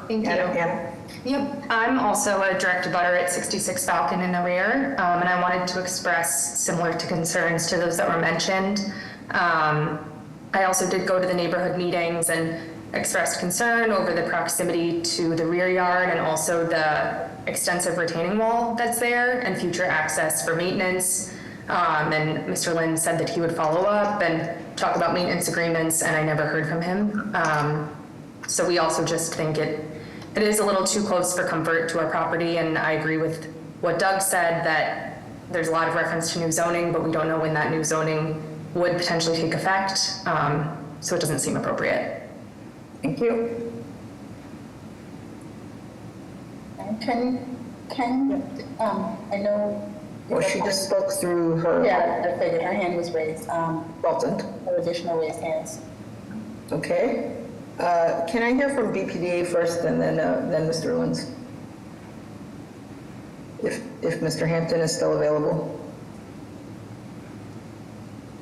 Thank you. Anna? Yep, I'm also a direct abutter at 66 Falcon in the rear, and I wanted to express similar to concerns to those that were mentioned. I also did go to the neighborhood meetings and expressed concern over the proximity to the rear yard and also the extensive retaining wall that's there and future access for maintenance. And Mr. Lynn said that he would follow up and talk about maintenance agreements, and I never heard from him. So we also just think it is a little too close for comfort to our property, and I agree with what Doug said, that there's a lot of reference to new zoning, but we don't know when that new zoning would potentially take effect, so it doesn't seem appropriate. Thank you. I know. Well, she just spoke through her. Yeah, I figured her hand was raised. Bolton. No additional raised hands. Okay. Can I hear from BPDA first and then Mr. Lins? If Mr. Hampton is still available.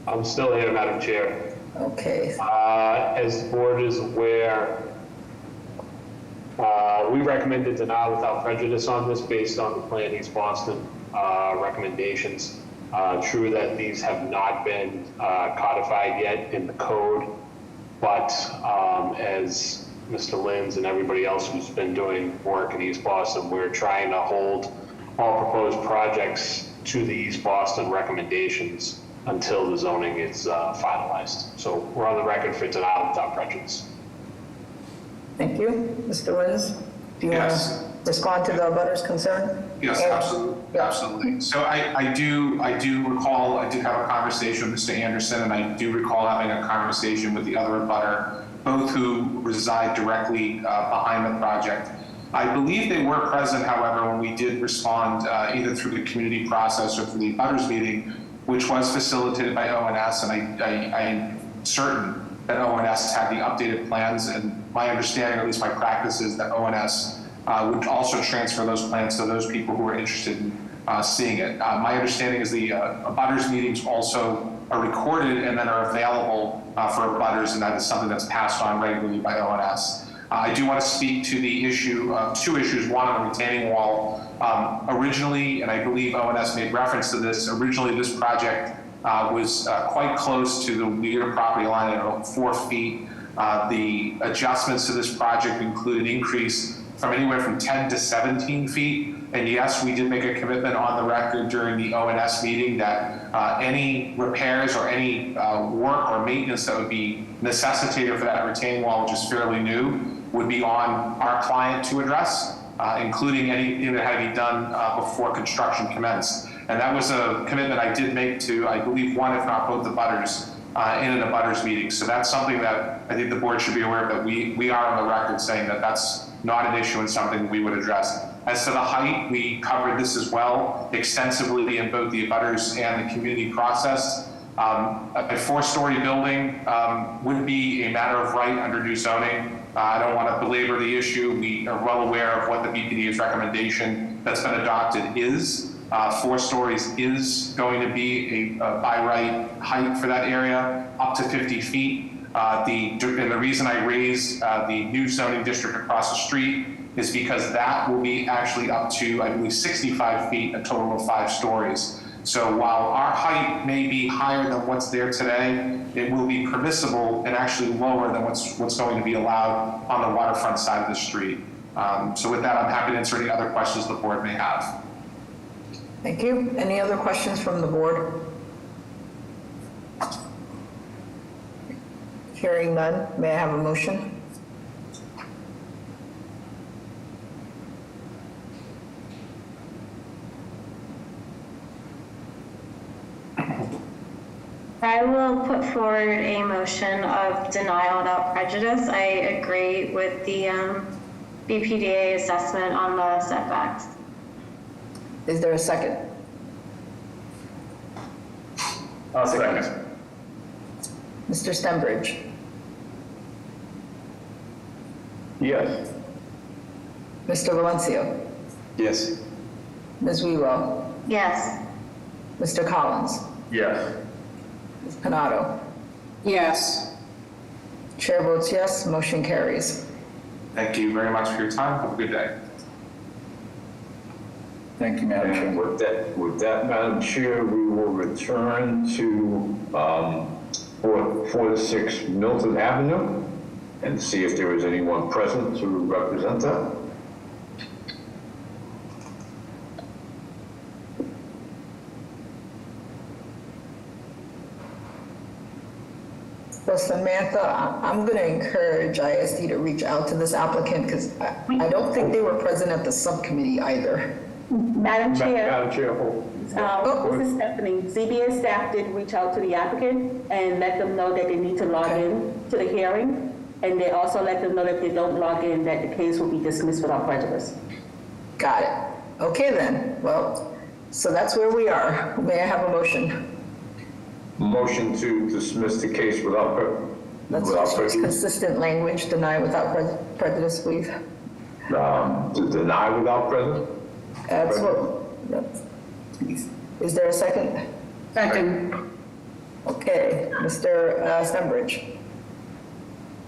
I'm still here, Madam Chair. Okay. As the board is aware, we recommended denial without prejudice on this based on the Plan East Boston recommendations. True that these have not been codified yet in the code, but as Mr. Lins and everybody else who's been doing work in East Boston, we're trying to hold all proposed projects to the East Boston recommendations until the zoning is finalized. So we're on the record for denial without prejudice. Thank you. Mr. Lins, do you want to respond to the abutters' concern? Yes, absolutely. Absolutely. So I do recall, I did have a conversation with Mr. Anderson, and I do recall having a conversation with the other abutter, both who reside directly behind the project. I believe they were present, however, when we did respond either through the community process or through the abutters meeting, which was facilitated by ONS, and I'm certain that ONS had the updated plans, and my understanding, or at least my practice, is that ONS would also transfer those plans to those people who are interested in seeing it. My understanding is the abutters meetings also are recorded and then are available for abutters, and that is something that's passed on regularly by ONS. I do want to speak to the issue of two issues, one on the retaining wall. Originally, and I believe ONS made reference to this, originally this project was quite close to the Weir property line at about 4 feet. The adjustments to this project include an increase from anywhere from 10 to 17 feet. And yes, we did make a commitment on the record during the ONS meeting that any repairs or any work or maintenance that would be necessitated for that retaining wall, which is fairly new, would be on our client to address, including anything that had to be done before construction commenced. And that was a commitment I did make to, I believe, one, if not both, abutters in an abutters meeting. So that's something that I think the board should be aware of, that we are on the record saying that that's not an issue and something we would address. As to the height, we covered this as well extensively in both the abutters and the community process. A 4-story building would be a matter of right under new zoning. I don't want to belabor the issue. We are well aware of what the BPDA's recommendation that's been adopted is 4 stories is going to be a by right height for that area, up to 50 feet. And the reason I raised the new zoning district across the street is because that will be actually up to, I believe, 65 feet, a total of 5 stories. So while our height may be higher than what's there today, it will be permissible and actually lower than what's going to be allowed on the waterfront side of the street. So with that, I'm happy to answer any other questions the board may have. Thank you. Any other questions from the board? Hearing none, may I have a motion? I will put forward a motion of denial without prejudice. I agree with the BPDA assessment on the setbacks. Is there a second? I'll second. Mr. Stenbridge? Yes. Mr. Valencia? Yes. Ms. Wewell? Yes. Mr. Collins? Yes. Ms. Panado? Yes. Chair votes yes, motion carries. Thank you very much for your time. Have a good day. Thank you, Madam Chair. And with that, Madam Chair, we will return to 4-6 Milton Avenue and see if there is anyone present to represent that. So Samantha, I'm going to encourage ISD to reach out to this applicant because I don't think they were present at the subcommittee either. Madam Chair. Madam Chair, This is Stephanie. ZBA staff did reach out to the applicant and let them know that they need to log in to the hearing. And they also let them know that if they don't log in, that the case will be dismissed without prejudice. Got it. Okay then. Well, so that's where we are. May I have a motion? Motion to dismiss the case without prejudice. Consistent language, deny without prejudice, please. To deny without prejudice? That's what, is there a second? Second. Okay, Mr. Stenbridge.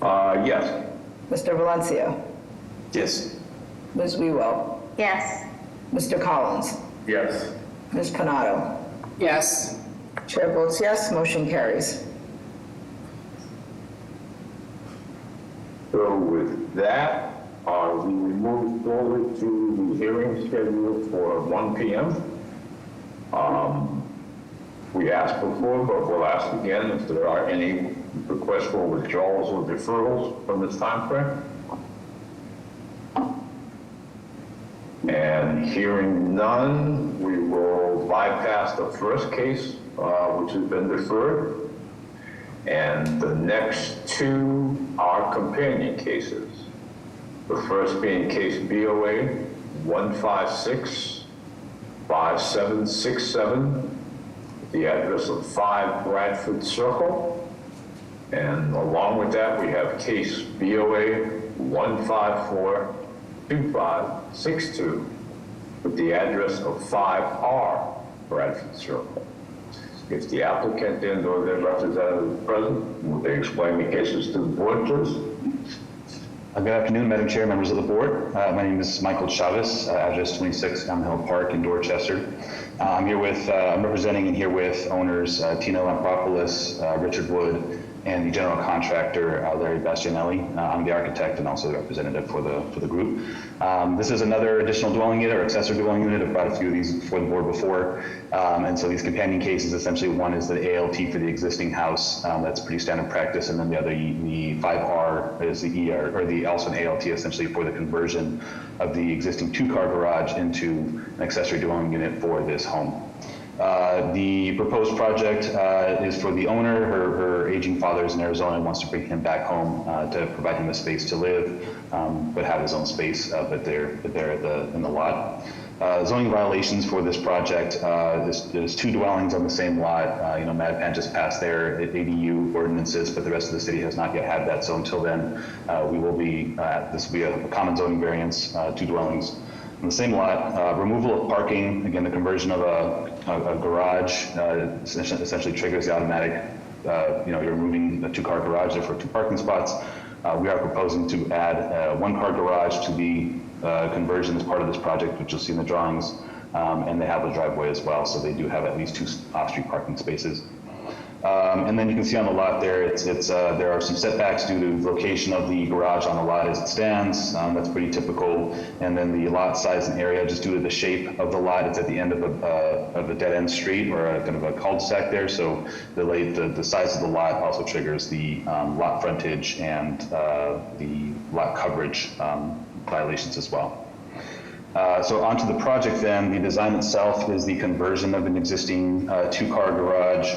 Yes. Mr. Valencia. Yes. Ms. Wewell. Yes. Mr. Collins. Yes. Ms. Panado. Yes. Chair votes yes, motion carries. So with that, we move forward to the hearing scheduled for 1 p.m. We asked before, but we'll ask again if there are any requests for withdrawals or deferrals from this time frame. And hearing none, we will bypass the first case, which has been deferred. And the next 2 are companion cases. The first being case BOA 1565767, the address of 5 Bradford Circle. And along with that, we have case BOA 1542562 with the address of 5R Bradford Circle. If the applicant and or their representative is present, will they explain the cases to the board, please? Good afternoon, Madam Chair, members of the board. My name is Michael Chavez, address 26 Elm Hill Park in Dorchester. I'm representing and here with owners Tino Lampropoulos, Richard Wood, and the general contractor Larry Bastianelli. I'm the architect and also the representative for the group. This is another additional dwelling unit or accessory dwelling unit. I've brought a few of these before the board before. And so these companion cases, essentially one is the ALT for the existing house. That's pretty standard practice. And then the other, the 5R is the ER, or the also an ALT essentially for the conversion of the existing 2-car garage into an accessory dwelling unit for this home. The proposed project is for the owner. Her aging father is in Arizona and wants to bring him back home to provide him a space to live, but have his own space, but they're in the lot. Zoning violations for this project, there's 2 dwellings on the same lot. Mattapan just passed their ADU ordinances, but the rest of the city has not yet had that. So until then, this will be a common zoning variance, 2 dwellings. On the same lot, removal of parking, again, the conversion of a garage essentially triggers the automatic, you're removing a 2-car garage, therefore 2 parking spots. We are proposing to add a 1-car garage to the conversion as part of this project, which you'll see in the drawings, and they have a driveway as well, so they do have at least 2 off-street parking spaces. And then you can see on the lot there, there are some setbacks due to the location of the garage on the lot as it stands. That's pretty typical. And then the lot size and area, just due to the shape of the lot, it's at the end of a dead-end street or a kind of a cul-de-sac there. So the size of the lot also triggers the lot frontage and the lot coverage violations as well. So onto the project then, the design itself is the conversion of an existing 2-car garage.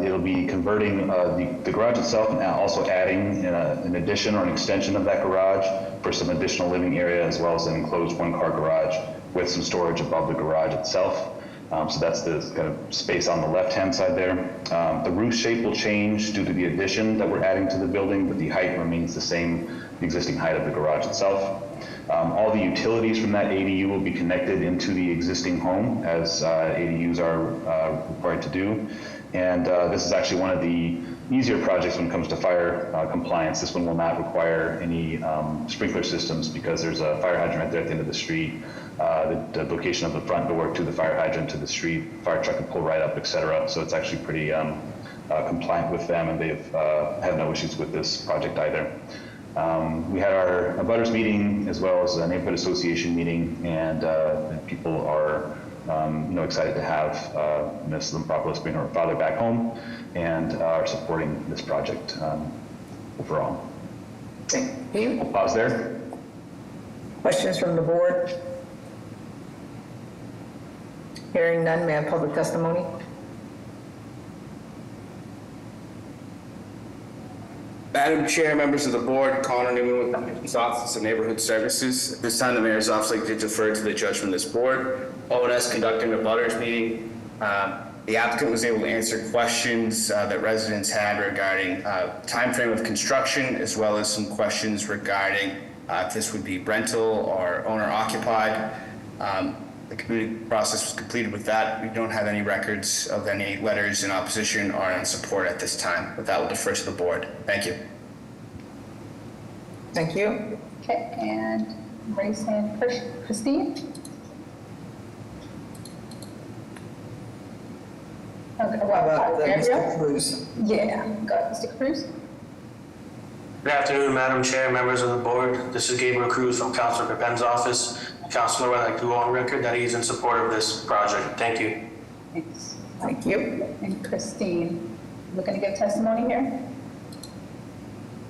It'll be converting the garage itself and also adding an addition or an extension of that garage for some additional living area, as well as an enclosed 1-car garage with some storage above the garage itself. So that's the kind of space on the left-hand side there. The roof shape will change due to the addition that we're adding to the building, but the height remains the same, the existing height of the garage itself. All the utilities from that ADU will be connected into the existing home, as ADUs are required to do. And this is actually one of the easier projects when it comes to fire compliance. This one will not require any sprinkler systems because there's a fire hydrant right there at the end of the street. The location of the front door to the fire hydrant to the street, fire truck can pull right up, etc. So it's actually pretty compliant with them, and they've had no issues with this project either. We had our abutters meeting as well as a neighborhood association meeting, and people are excited to have Ms. Lampropoulos bring her father back home, and are supporting this project overall. Thank you. We'll pause there. Questions from the board? Hearing none, may I have public testimony? Madam Chair, members of the board, Connor Newman with the Mayor's Office of Neighborhood Services. At this time, the Mayor's Office would like to defer to the judgment of this board. ONS conducting a butters meeting. The applicant was able to answer questions that residents had regarding timeframe of construction, as well as some questions regarding if this would be rental or owner occupied. The community process was completed with that. We don't have any records of any letters in opposition or in support at this time. With that, we'll defer to the board. Thank you. Thank you. Okay, and raise hand, Christine? Okay, How about Mr. Cruz? Yeah, go ahead, Mr. Cruz. Good afternoon, Madam Chair, members of the board. This is Gabriel Cruz from Councilor Capen's office. Councilor would like to go on record that he's in support of this project. Thank you. Thanks. Thank you. And Christine, looking to give testimony here?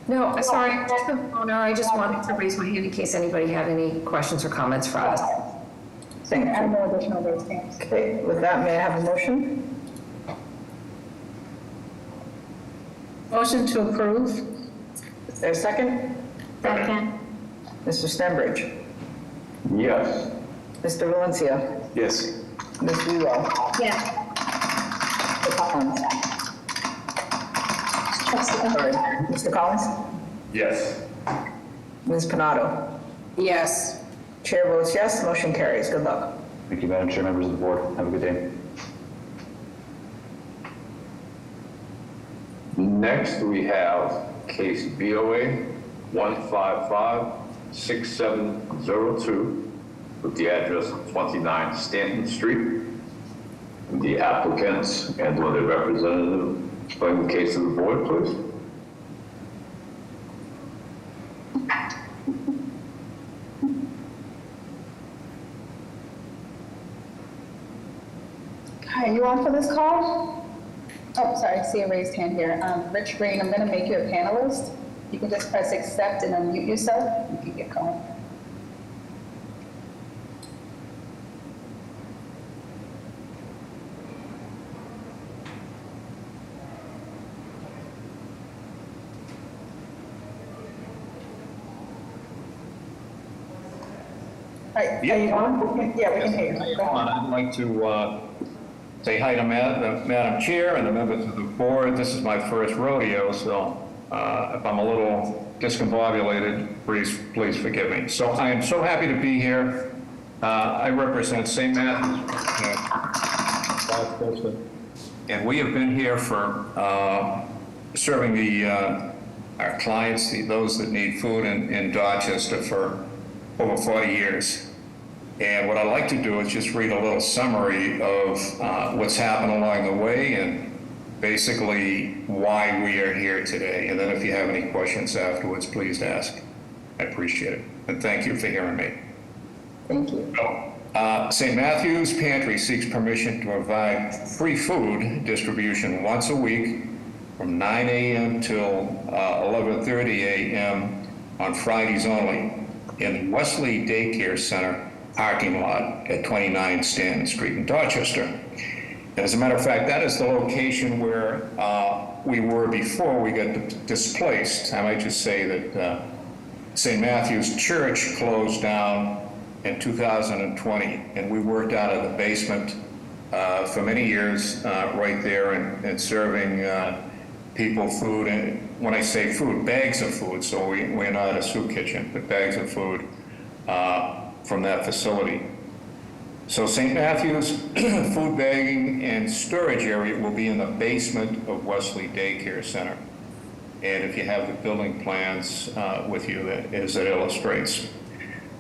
No, sorry, just the owner. I just wanted to raise my hand in case anybody had any questions or comments for us. Thank you. And no additional raised hands. Okay, with that, may I have a motion? Motion to approve. Is there a second? Second. Mr. Stenbridge? Yes. Mr. Valencia? Yes. Ms. Wewell? Yes. Mr. Collins? Sorry, Mr. Collins? Yes. Ms. Panado? Yes. Chair votes yes, motion carries. Good luck. Thank you, Madam Chair, members of the board. Have a good day. Next, we have case BOA 1556702 with the address 29 Stanton Street. The applicants and or their representative explain the case to the board, please. Hi, are you on for this call? Oh, sorry, I see a raised hand here. Rich Green, I'm going to make you a panelist. You can just press accept and unmute yourself. You can get going. Are you on? Yeah, we can hear you. Go ahead. I'd like to say hi to Madam Chair and the members of the board. This is my first rodeo, so if I'm a little discombobulated, please forgive me. So I am so happy to be here. I represent St. Matthews, and we have been here for serving our clients, those that need food in Dorchester for over 40 years. And what I'd like to do is just read a little summary of what's happened along the way and basically why we are here today. And then if you have any questions afterwards, please ask. I appreciate it. And thank you for hearing me. Thank you. St. Matthew's Pantry seeks permission to provide free food distribution once a week from 9 a.m. till 11:30 a.m. on Fridays only in Wesley Daycare Center parking lot at 29 Stanton Street in Dorchester. And as a matter of fact, that is the location where we were before we got displaced. I might just say that St. Matthew's Church closed down in 2020, and we worked out of the basement for many years right there and serving people food. And when I say food, bags of food, so we're not a soup kitchen, but bags of food from that facility. So St. Matthew's food bagging and storage area will be in the basement of Wesley Daycare Center. And if you have the building plans with you, as it illustrates.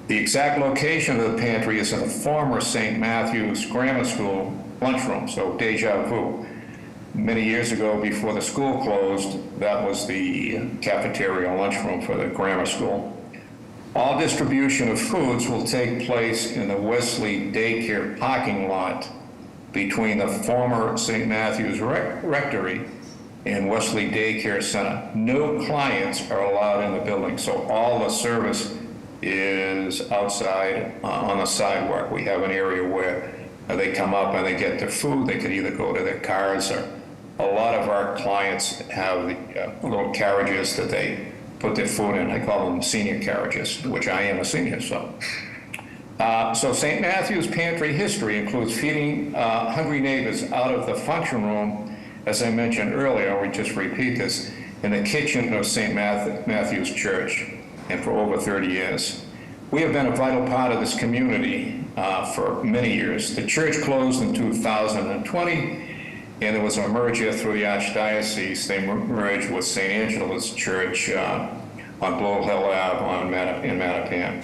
The exact location of the pantry is in the former St. Matthew's Grammar School lunchroom, so deja vu. Many years ago, before the school closed, that was the cafeteria lunchroom for the grammar school. All distribution of foods will take place in the Wesley Daycare parking lot between the former St. Matthew's Rectory and Wesley Daycare Center. No clients are allowed in the building, so all the service is outside on the sidewalk. We have an area where they come up and they get their food. They could either go to their cars, or a lot of our clients have the little carriages that they put their food in. I call them senior carriages, which I am a senior, so. So St. Matthew's Pantry history includes feeding hungry neighbors out of the function room, as I mentioned earlier, we just repeat this, in the kitchen of St. Matthew's Church, and for over 30 years. We have been a vital part of this community for many years. The church closed in 2020, and there was a merger through the Archdiocese. They merged with St. Angela's Church on Blow Hill Ave in Mattapan.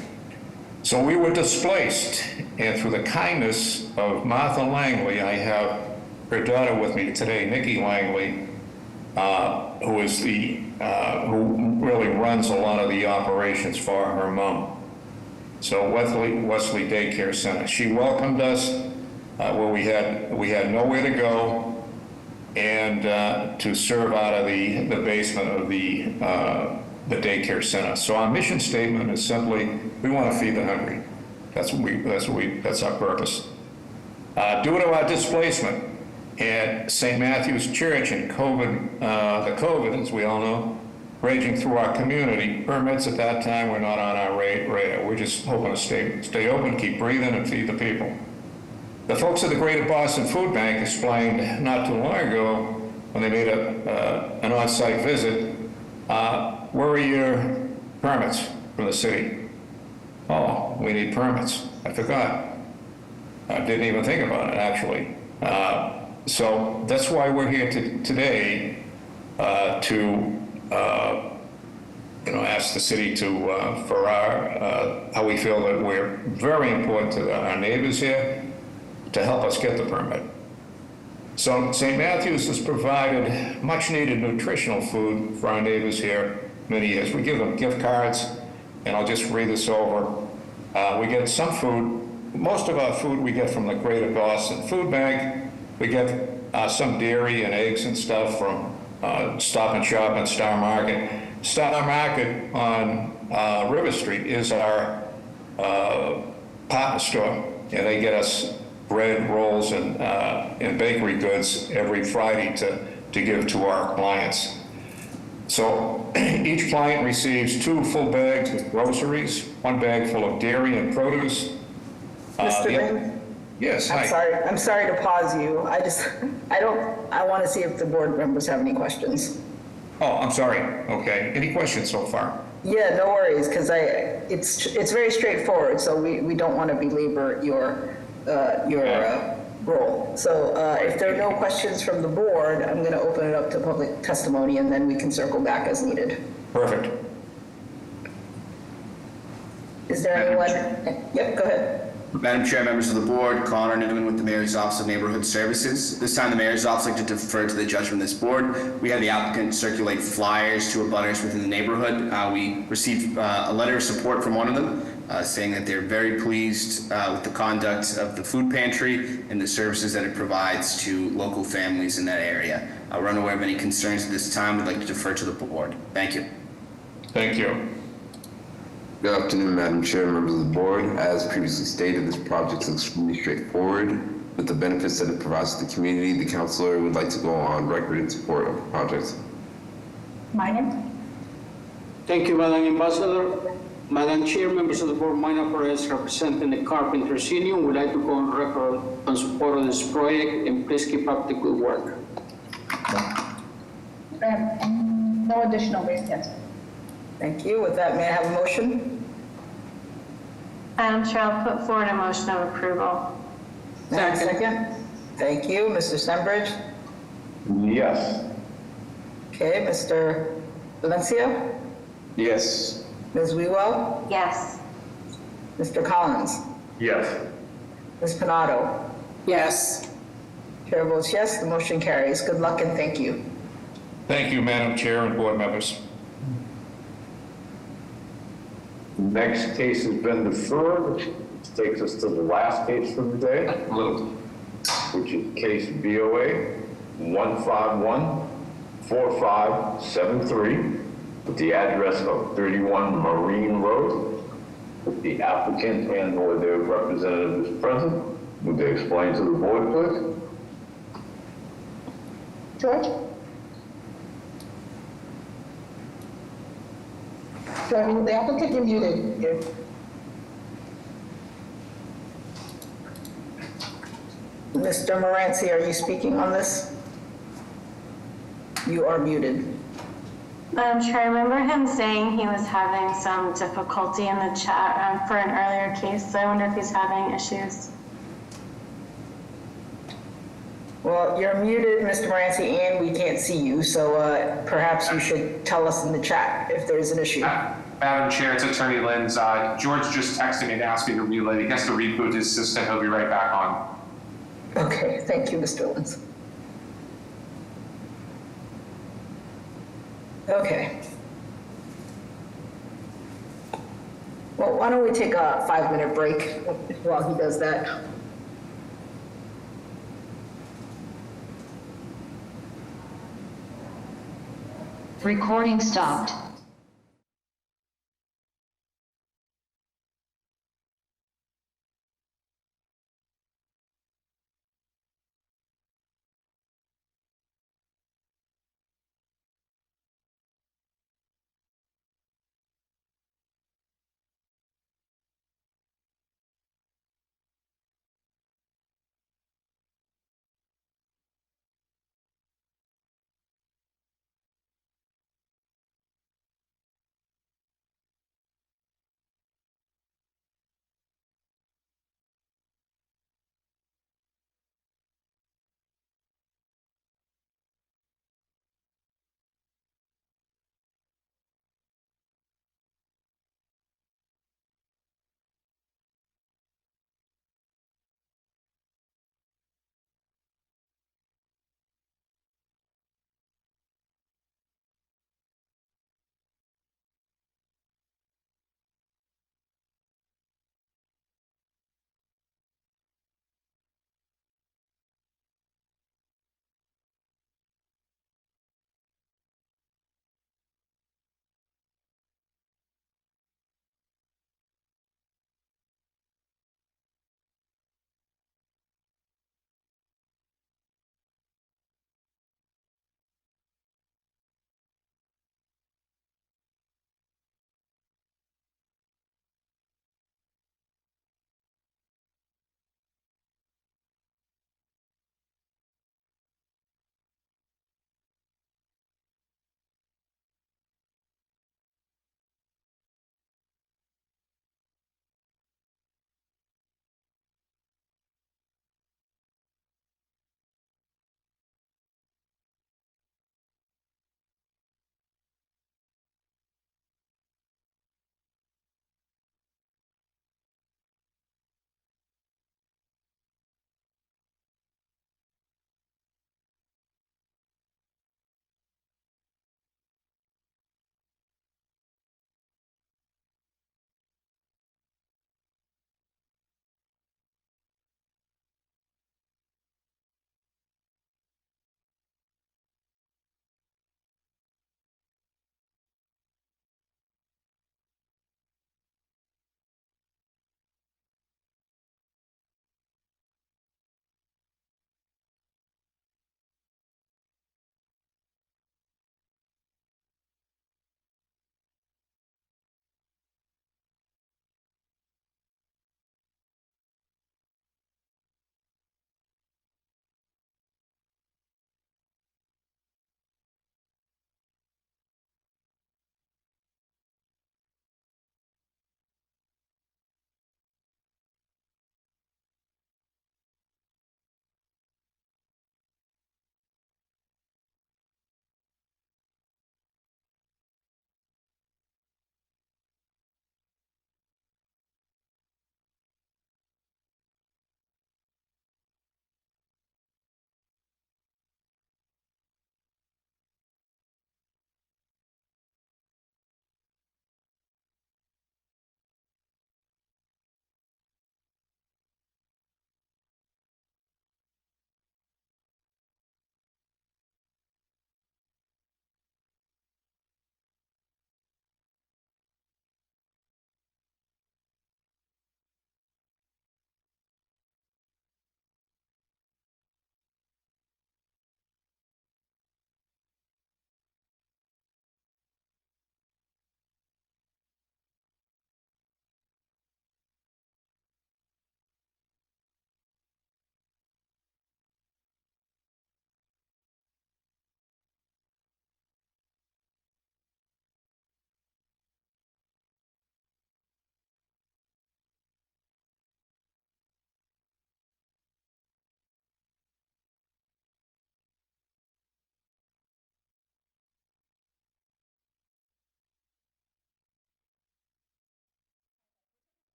So we were displaced, and through the kindness of Martha Langley, I have her daughter with me today, Nikki Langley, who is who really runs a lot of the operations for her mom. So Wesley Daycare Center. She welcomed us where we had nowhere to go, and to serve out of the basement of the daycare center. So our mission statement is simply, we want to feed the hungry. That's our purpose. Due to our displacement at St. Matthew's Church and COVID, the COVID, as we all know, raging through our community, permits at that time were not on our radar. We're just hoping to stay open, keep breathing, and feed the people. The folks at the Greater Boston Food Bank explained not too long ago, when they made an on-site visit, where are your permits from the city? Oh, we need permits. I forgot. I didn't even think about it, actually. So that's why we're here today to ask the city for how we feel that we're very important to our neighbors here, to help us get the permit. So St. Matthew's has provided much needed nutritional food for our neighbors here many years. We give them gift cards, and I'll just read this over. We get some food, most of our food we get from the Greater Boston Food Bank. We get some dairy and eggs and stuff from Stop and Shop and Star Market. Star Market on River Street is our partner store, and they get us bread, rolls, and bakery goods every Friday to give to our clients. So each client receives 2 full bags of groceries, 1 bag full of dairy and produce. Mr. Ring? Yes, I'm sorry to pause you. I want to see if the board members have any questions. Oh, I'm sorry. Okay. Any questions so far? Yeah, no worries, because it's very straightforward, so we don't want to belabor your role. So if there are no questions from the board, I'm going to open it up to public testimony, and then we can circle back as needed. Perfect. Is there anyone? Yep, go ahead. Madam Chair, members of the board, Connor Newman with the Mayor's Office of Neighborhood Services. This time, the Mayor's Office would like to defer to the judgment of this board. We had the applicant circulate flyers to abutters within the neighborhood. We received a letter of support from one of them, saying that they're very pleased with the conduct of the food pantry and the services that it provides to local families in that area. We're unaware of any concerns at this time. We'd like to defer to the board. Thank you. Thank you. Good afternoon, Madam Chair, members of the board. As previously stated, this project is extremely straightforward. With the benefits that it provides to the community, the councilor would like to go on record in support of the project. Minor? Thank you, Madam Ambassador. Madam Chair, members of the board, Minor Perez, representing the Carpenters Union, would like to go on record in support of this project, and please keep up the good work. No additional raised hands. Thank you. With that, may I have a motion? Madam Chair, I'll put forward a motion of approval. Second. Thank you. Mr. Stenbridge? Yes. Okay, Mr. Valencia? Yes. Ms. Wewell? Yes. Mr. Collins? Yes. Ms. Panado? Yes. Chair votes yes, the motion carries. Good luck and thank you. Thank you, Madam Chair and board members. Next case has been deferred, which takes us to the last case for the day, which is case BOA 1514573 with the address of 31 Marine Road. If the applicant and or their representative is present, would they explain to the board, please? George? George, the applicant, you're muted. Mr. Moranci, are you speaking on this? You are muted. Madam Chair, I remember him saying he was having some difficulty in the chat for an earlier case, so I wonder if he's having issues. Well, you're muted, Mr. Moranci, and we can't see you, so perhaps you should tell us in the chat if there's an issue. Madam Chair, it's Attorney Lenz. George just texted me and asked me to relay. He has to reboot his system. He'll be right back on. Okay, thank you, Mr. Lenz. Okay. Well, why don't we take a 5-minute break while he does that? Recording stopped.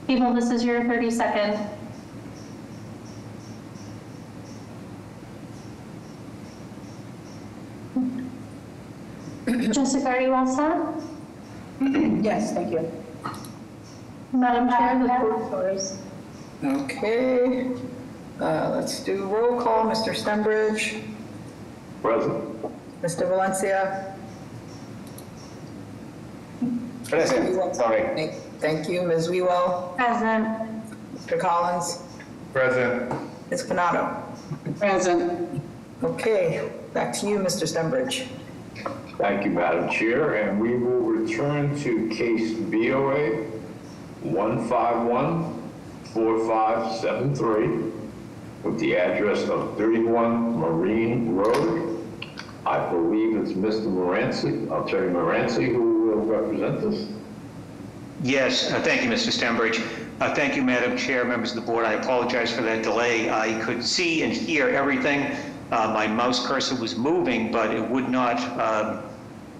People, this is your 30-second. Jessica, are you all set? Yes, thank you. Madam Chair, the floor is yours. Okay, let's do roll call. Mr. Stenbridge, Present. Mr. Valencia. Present, sorry. Thank you. Ms. Wewell, Present. Mr. Collins, Present. Ms. Panato. Present. Okay, back to you, Mr. Stenbridge. Thank you, Madam Chair, and we will return to case BOA 1514573 with the address of 31 Marine Road. I believe it's Mr. Moranci, Attorney Moranci, who will represent this. Yes, thank you, Mr. Stenbridge. Thank you, Madam Chair, members of the board. I apologize for that delay. I could see and hear everything. My mouse cursor was moving, but it would not,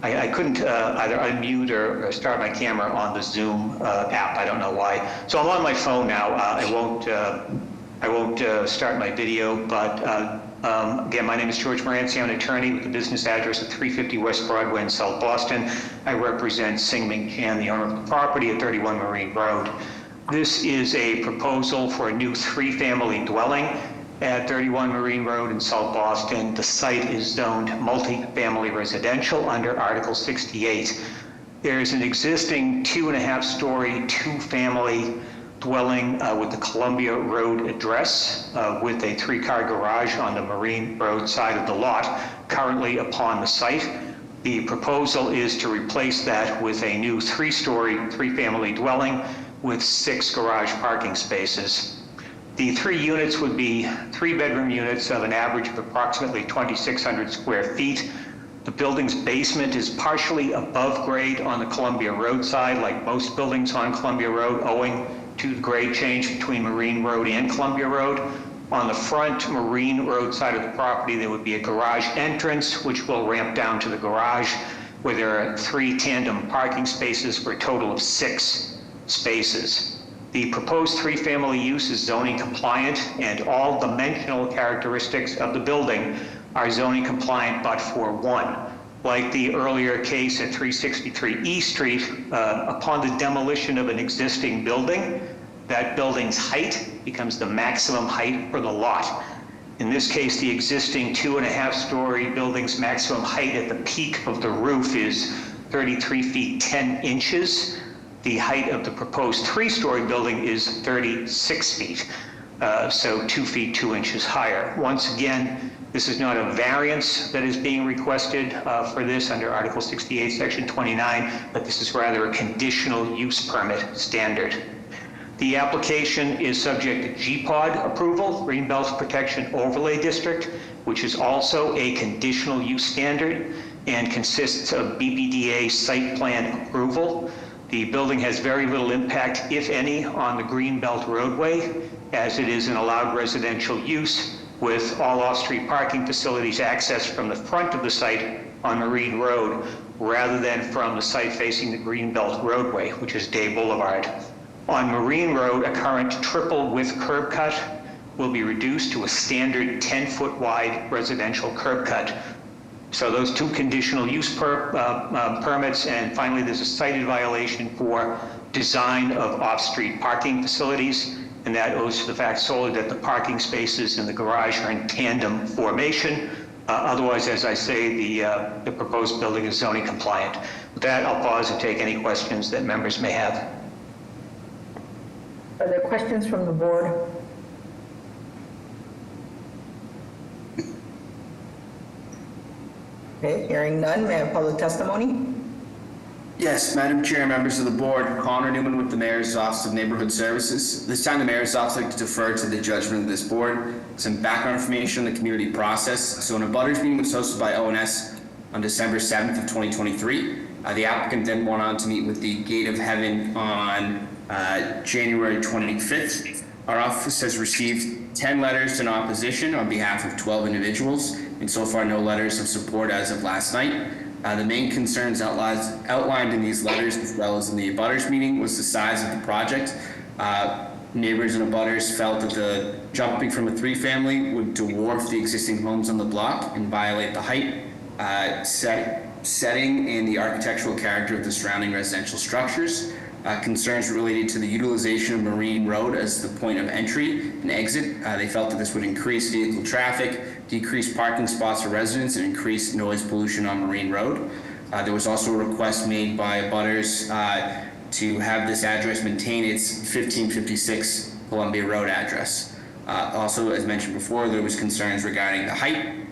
I couldn't either unmute or start my camera on the Zoom app. I don't know why. So I'm on my phone now. I won't start my video, but again, my name is George Moranci. I'm an attorney with the business address of 350 West Broadway in South Boston. I represent Sing-Ming Chan, the owner of the property at 31 Marine Road. This is a proposal for a new 3-family dwelling at 31 Marine Road in South Boston. The site is zoned multi-family residential under Article 68. There's an existing 2.5-story, 2-family dwelling with the Columbia Road address with a 3-car garage on the Marine Road side of the lot, currently upon the site. The proposal is to replace that with a new 3-story, 3-family dwelling with 6 garage parking spaces. The 3 units would be 3-bedroom units of an average of approximately 2,600 square feet. The building's basement is partially above grade on the Columbia Road side, like most buildings on Columbia Road, owing to the grade change between Marine Road and Columbia Road. On the front Marine Road side of the property, there would be a garage entrance, which will ramp down to the garage, where there are 3 tandem parking spaces for a total of 6 spaces. The proposed 3-family use is zoning compliant, and all dimensional characteristics of the building are zoning compliant but for one. Like the earlier case at 363 E Street, upon the demolition of an existing building, that building's height becomes the maximum height for the lot. In this case, the existing 2.5-story building's maximum height at the peak of the roof is 33 feet 10 inches. The height of the proposed 3-story building is 36 feet, so 2 feet 2 inches higher. Once again, this is not a variance that is being requested for this under Article 68, Section 29, but this is rather a conditional use permit standard. The application is subject to GPOD approval, Greenbelt Protection Overlay District, which is also a conditional use standard and consists of BPDA site plan approval. The building has very little impact, if any, on the Greenbelt roadway, as it is an allowed residential use with all off-street parking facilities accessed from the front of the site on Marine Road, rather than from the site facing the Greenbelt roadway, which is Day Boulevard. On Marine Road, a current triple-width curb cut will be reduced to a standard 10-foot wide residential curb cut. So those 2 conditional use permits, and finally there's a cited violation for design of off-street parking facilities, and that owes to the fact solely that the parking spaces in the garage are in tandem formation. Otherwise, as I say, the proposed building is zoning compliant. With that, I'll pause and take any questions that members may have. Are there questions from the board? Okay, hearing none, may I have public testimony? Yes, Madam Chair, members of the board, Connor Newman with the Mayor's Office of Neighborhood Services. This time the Mayor's Office would like to defer to the judgment of this board. Some background information on the community process. So an abutters meeting was hosted by ONS on December 7th of 2023. The applicant then went on to meet with the Gate of Heaven on January 25th. Our office has received 10 letters in opposition on behalf of 12 individuals, and so far no letters of support as of last night. The main concerns outlined in these letters, as well as in the abutters meeting, was the size of the project. Neighbors and abutters felt that the jumping from a 3-family would dwarf the existing homes on the block and violate the height, setting, and the architectural character of the surrounding residential structures. Concerns related to the utilization of Marine Road as the point of entry and exit. They felt that this would increase vehicle traffic, decrease parking spots for residents, and increase noise pollution on Marine Road. There was also a request made by abutters to have this address maintain its 1556 Columbia Road address. Also, as mentioned before, there was concerns regarding the height.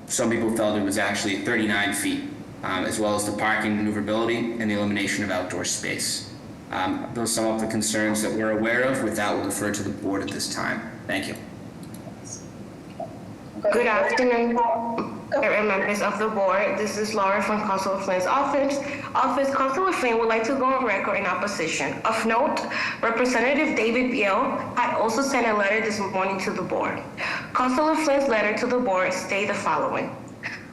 Some people felt it was actually 39 feet, as well as the parking maneuverability and the elimination of outdoor space. Those sum up the concerns that we're aware of. With that, we'll defer to the board at this time. Thank you. Good afternoon, members of the board. This is Laura from Councilor Flynn's office. Councilor Flynn would like to go on record in opposition. Of note, Representative David Beal had also sent a letter this morning to the board. Councilor Flynn's letter to the board stated the following.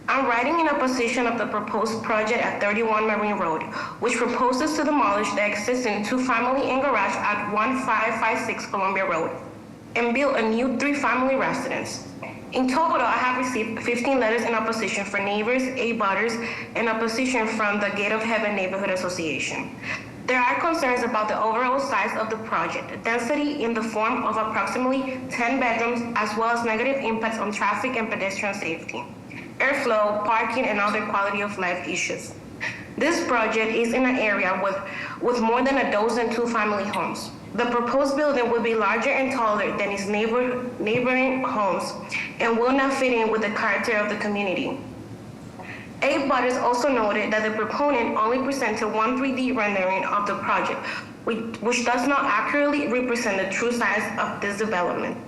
I'm writing in opposition of the proposed project at 31 Marine Road, which proposes to demolish the existing 2-family and garage at 1556 Columbia Road and build a new 3-family residence. In total, I have received 15 letters in opposition for neighbors, abutters, and opposition from the Gate of Heaven Neighborhood Association. There are concerns about the overall size of the project, density in the form of approximately 10 bedrooms, as well as negative impacts on traffic and pedestrian safety, airflow, parking, and other quality of life issues. This project is in an area with more than a dozen 2-family homes. The proposed building will be larger and taller than its neighboring homes and will not fit in with the character of the community. Abutters also noted that the proponent only presented one 3D rendering of the project, which does not accurately represent the true size of this development.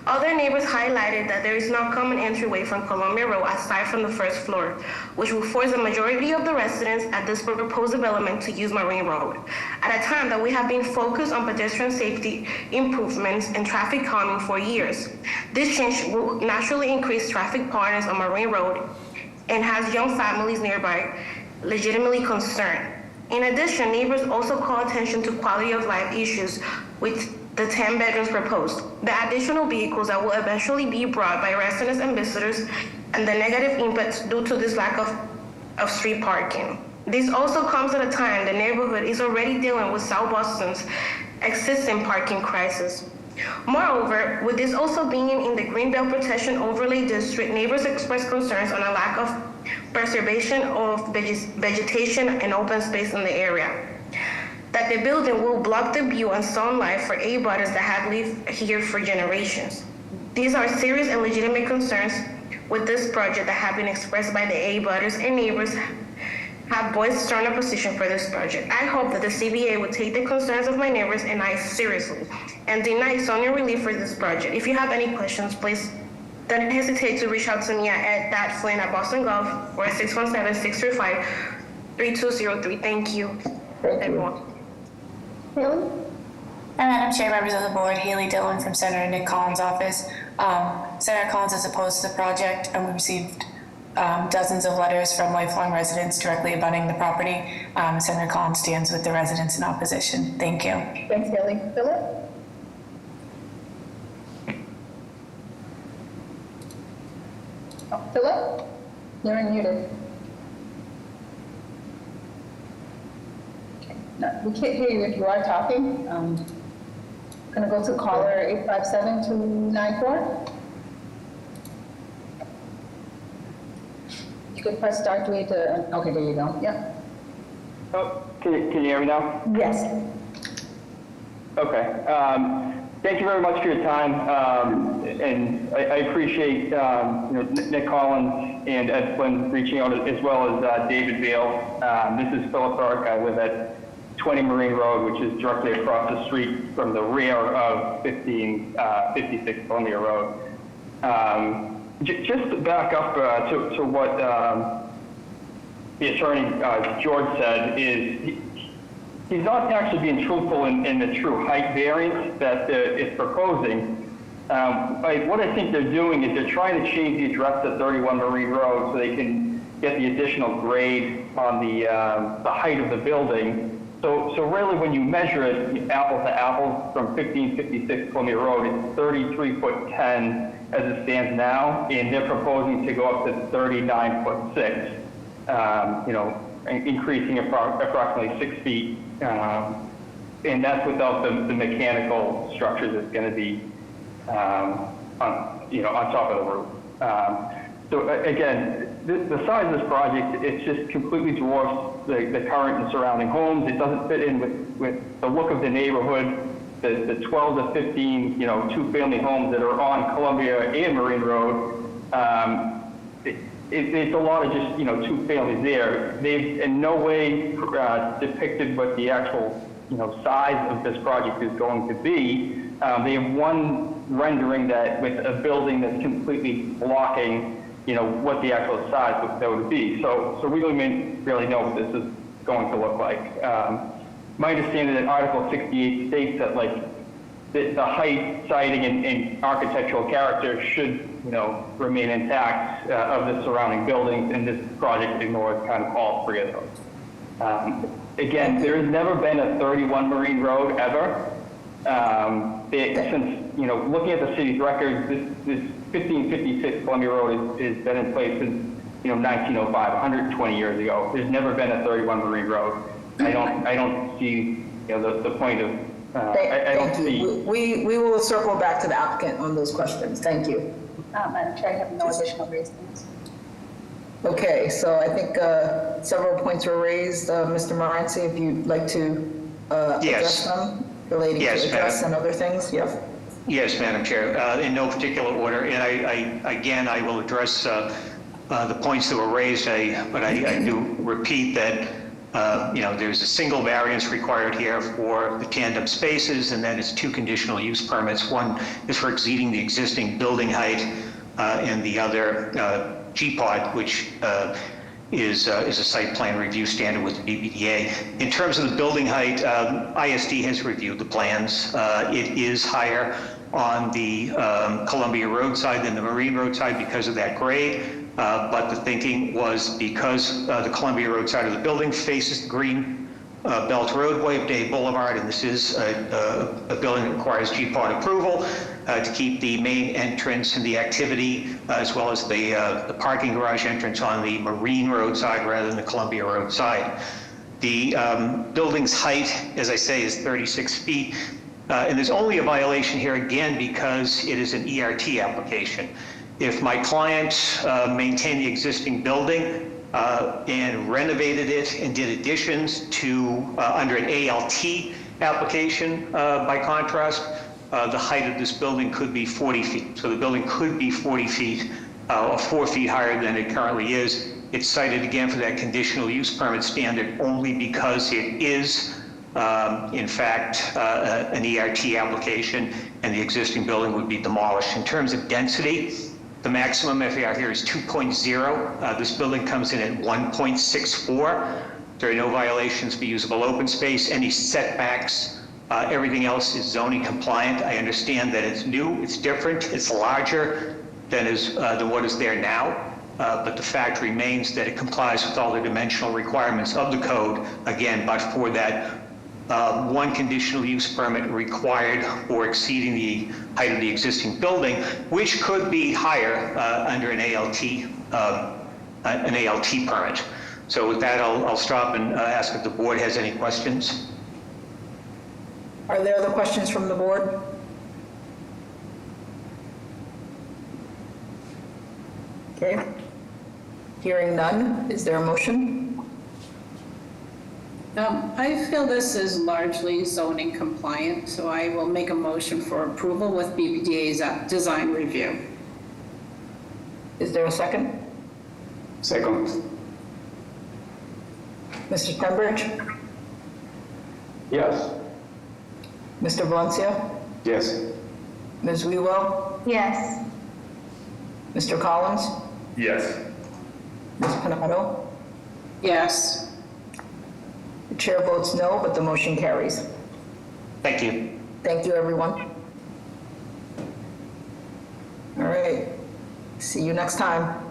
Other neighbors highlighted that there is no common entryway from Columbia Road aside from the first floor, which will force the majority of the residents at this proposed development to use Marine Road. At a time that we have been focused on pedestrian safety improvements and traffic calming for years, this change will naturally increase traffic patterns on Marine Road and has young families nearby legitimately concerned. In addition, neighbors also call attention to quality of life issues with the 10 bedrooms proposed, the additional vehicles that will eventually be brought by residents and visitors, and the negative impacts due to this lack of street parking. This also comes at a time the neighborhood is already dealing with South Boston's existing parking crisis. Moreover, with this also being in the Greenbelt Protection Overlay District, neighbors expressed concerns on a lack of preservation of vegetation and open space in the area. That the building will block the view and sunlight for abutters that have lived here for generations. These are serious and legitimate concerns with this project that have been expressed by the abutters, and neighbors have voiced strong opposition for this project. I hope that the CBA will take the concerns of my neighbors and I seriously and deny zoning relief for this project. If you have any questions, please don't hesitate to reach out to me at @Flynn@BostonGov or at 617-635-3203. Thank you, everyone. Haley? Madam Chair, members of the board, Haley Dillon from Senator Nick Collins' office. Senator Collins is opposed to the project, and we received dozens of letters from lifelong residents directly abutting the property. Senator Collins stands with the residents in opposition. Thank you. Thanks, Haley. Philip? Oh, Philip? You're unmuted. No, we can't hear you if you are talking. Gonna go to caller 857-294. You could press star 3 to, okay, there you go, yep. Oh, can you hear me now? Yes. Okay. Thank you very much for your time, and I appreciate Nick Collins and Ed Flynn reaching out, as well as David Beal. This is Philip Burke. I live at 20 Marine Road, which is directly across the street from the rear of 56 Columbia Road. Just to back up to what the attorney George said, is he's not actually being truthful in the true height variance that it's proposing. What I think they're doing is they're trying to change the address to 31 Marine Road so they can get the additional grade on the height of the building. So really, when you measure it apples to apples from 1556 Columbia Road, it's 33 foot 10 as it stands now, and they're proposing to go up to 39 foot 6, increasing approximately 6 feet, and that's without the mechanical structure that's going to be on top of the roof. So again, the size of this project, it's just completely dwarfs the current and surrounding homes. It doesn't fit in with the look of the neighborhood. The 12 to 15, two-family homes that are on Columbia and Marine Road. It's a lot of just, two families there. They've in no way depicted what the actual, size of this project is going to be. They have one rendering that with a building that's completely blocking, what the actual size that would be. So we don't really know what this is going to look like. My understanding that Article 68 states that the height, siding, and architectural character should, remain intact of the surrounding buildings, and this project ignores kind of all three of those. Again, there has never been a 31 Marine Road ever. Since, looking at the city's records, this 1556 Columbia Road has been in place since, 1905, 120 years ago. There's never been a 31 Marine Road. I don't see, the point of, I don't see. We will circle back to the applicant on those questions. Thank you. Madam Chair, I have no additional reasons. Okay, so I think several points were raised. Mr. Morency, if you'd like to address them relating to address and other things. Yep. Yes, Madam Chair, in no particular order. And I will address the points that were raised, but I do repeat that there's a single variance required here for the tandem spaces, and then it's 2 conditional use permits. One is for exceeding the existing building height, and the other GPOD, which is a site plan review standard with the BPDA. In terms of the building height, ISD has reviewed the plans. It is higher on the Columbia Road side than the Marine Road side because of that grade. But the thinking was because the Columbia Road side of the building faces the green belt roadway of Day Boulevard, and this is a building that requires GPOD approval to keep the main entrance and the activity as well as the parking garage entrance on the Marine Road side rather than the Columbia Road side. The building's height, as I say, is 36 feet. And there's only a violation here again because it is an ERT application. If my client maintained the existing building and renovated it and did additions to under an ALT application, by contrast, the height of this building could be 40 feet. So the building could be 40 feet or 4 feet higher than it currently is. It's cited again for that conditional use permit standard only because it is in fact, an ERT application, and the existing building would be demolished. In terms of density, the maximum FAR here is 2.0. This building comes in at 1.64. There are no violations for usable open space, any setbacks. Everything else is zoning compliant. I understand that it's new, it's different, it's larger than what is there now. But the fact remains that it complies with all the dimensional requirements of the code, again, but for that one conditional use permit required for exceeding the height of the existing building, which could be higher under an ALT permit. So with that, I'll stop and ask if the board has any questions. Are there other questions from the board? Okay. Hearing none, is there a motion? I feel this is largely zoning compliant, so I will make a motion for approval with BPDA's design review. Is there a second? Second. Mr. Stenbridge? Yes. Mr. Valencia? Yes. Ms. Wewell? Yes. Mr. Collins? Yes. Ms. Panado? Yes. The chair votes no, but the motion carries. Thank you. Thank you, everyone. All right. See you next time.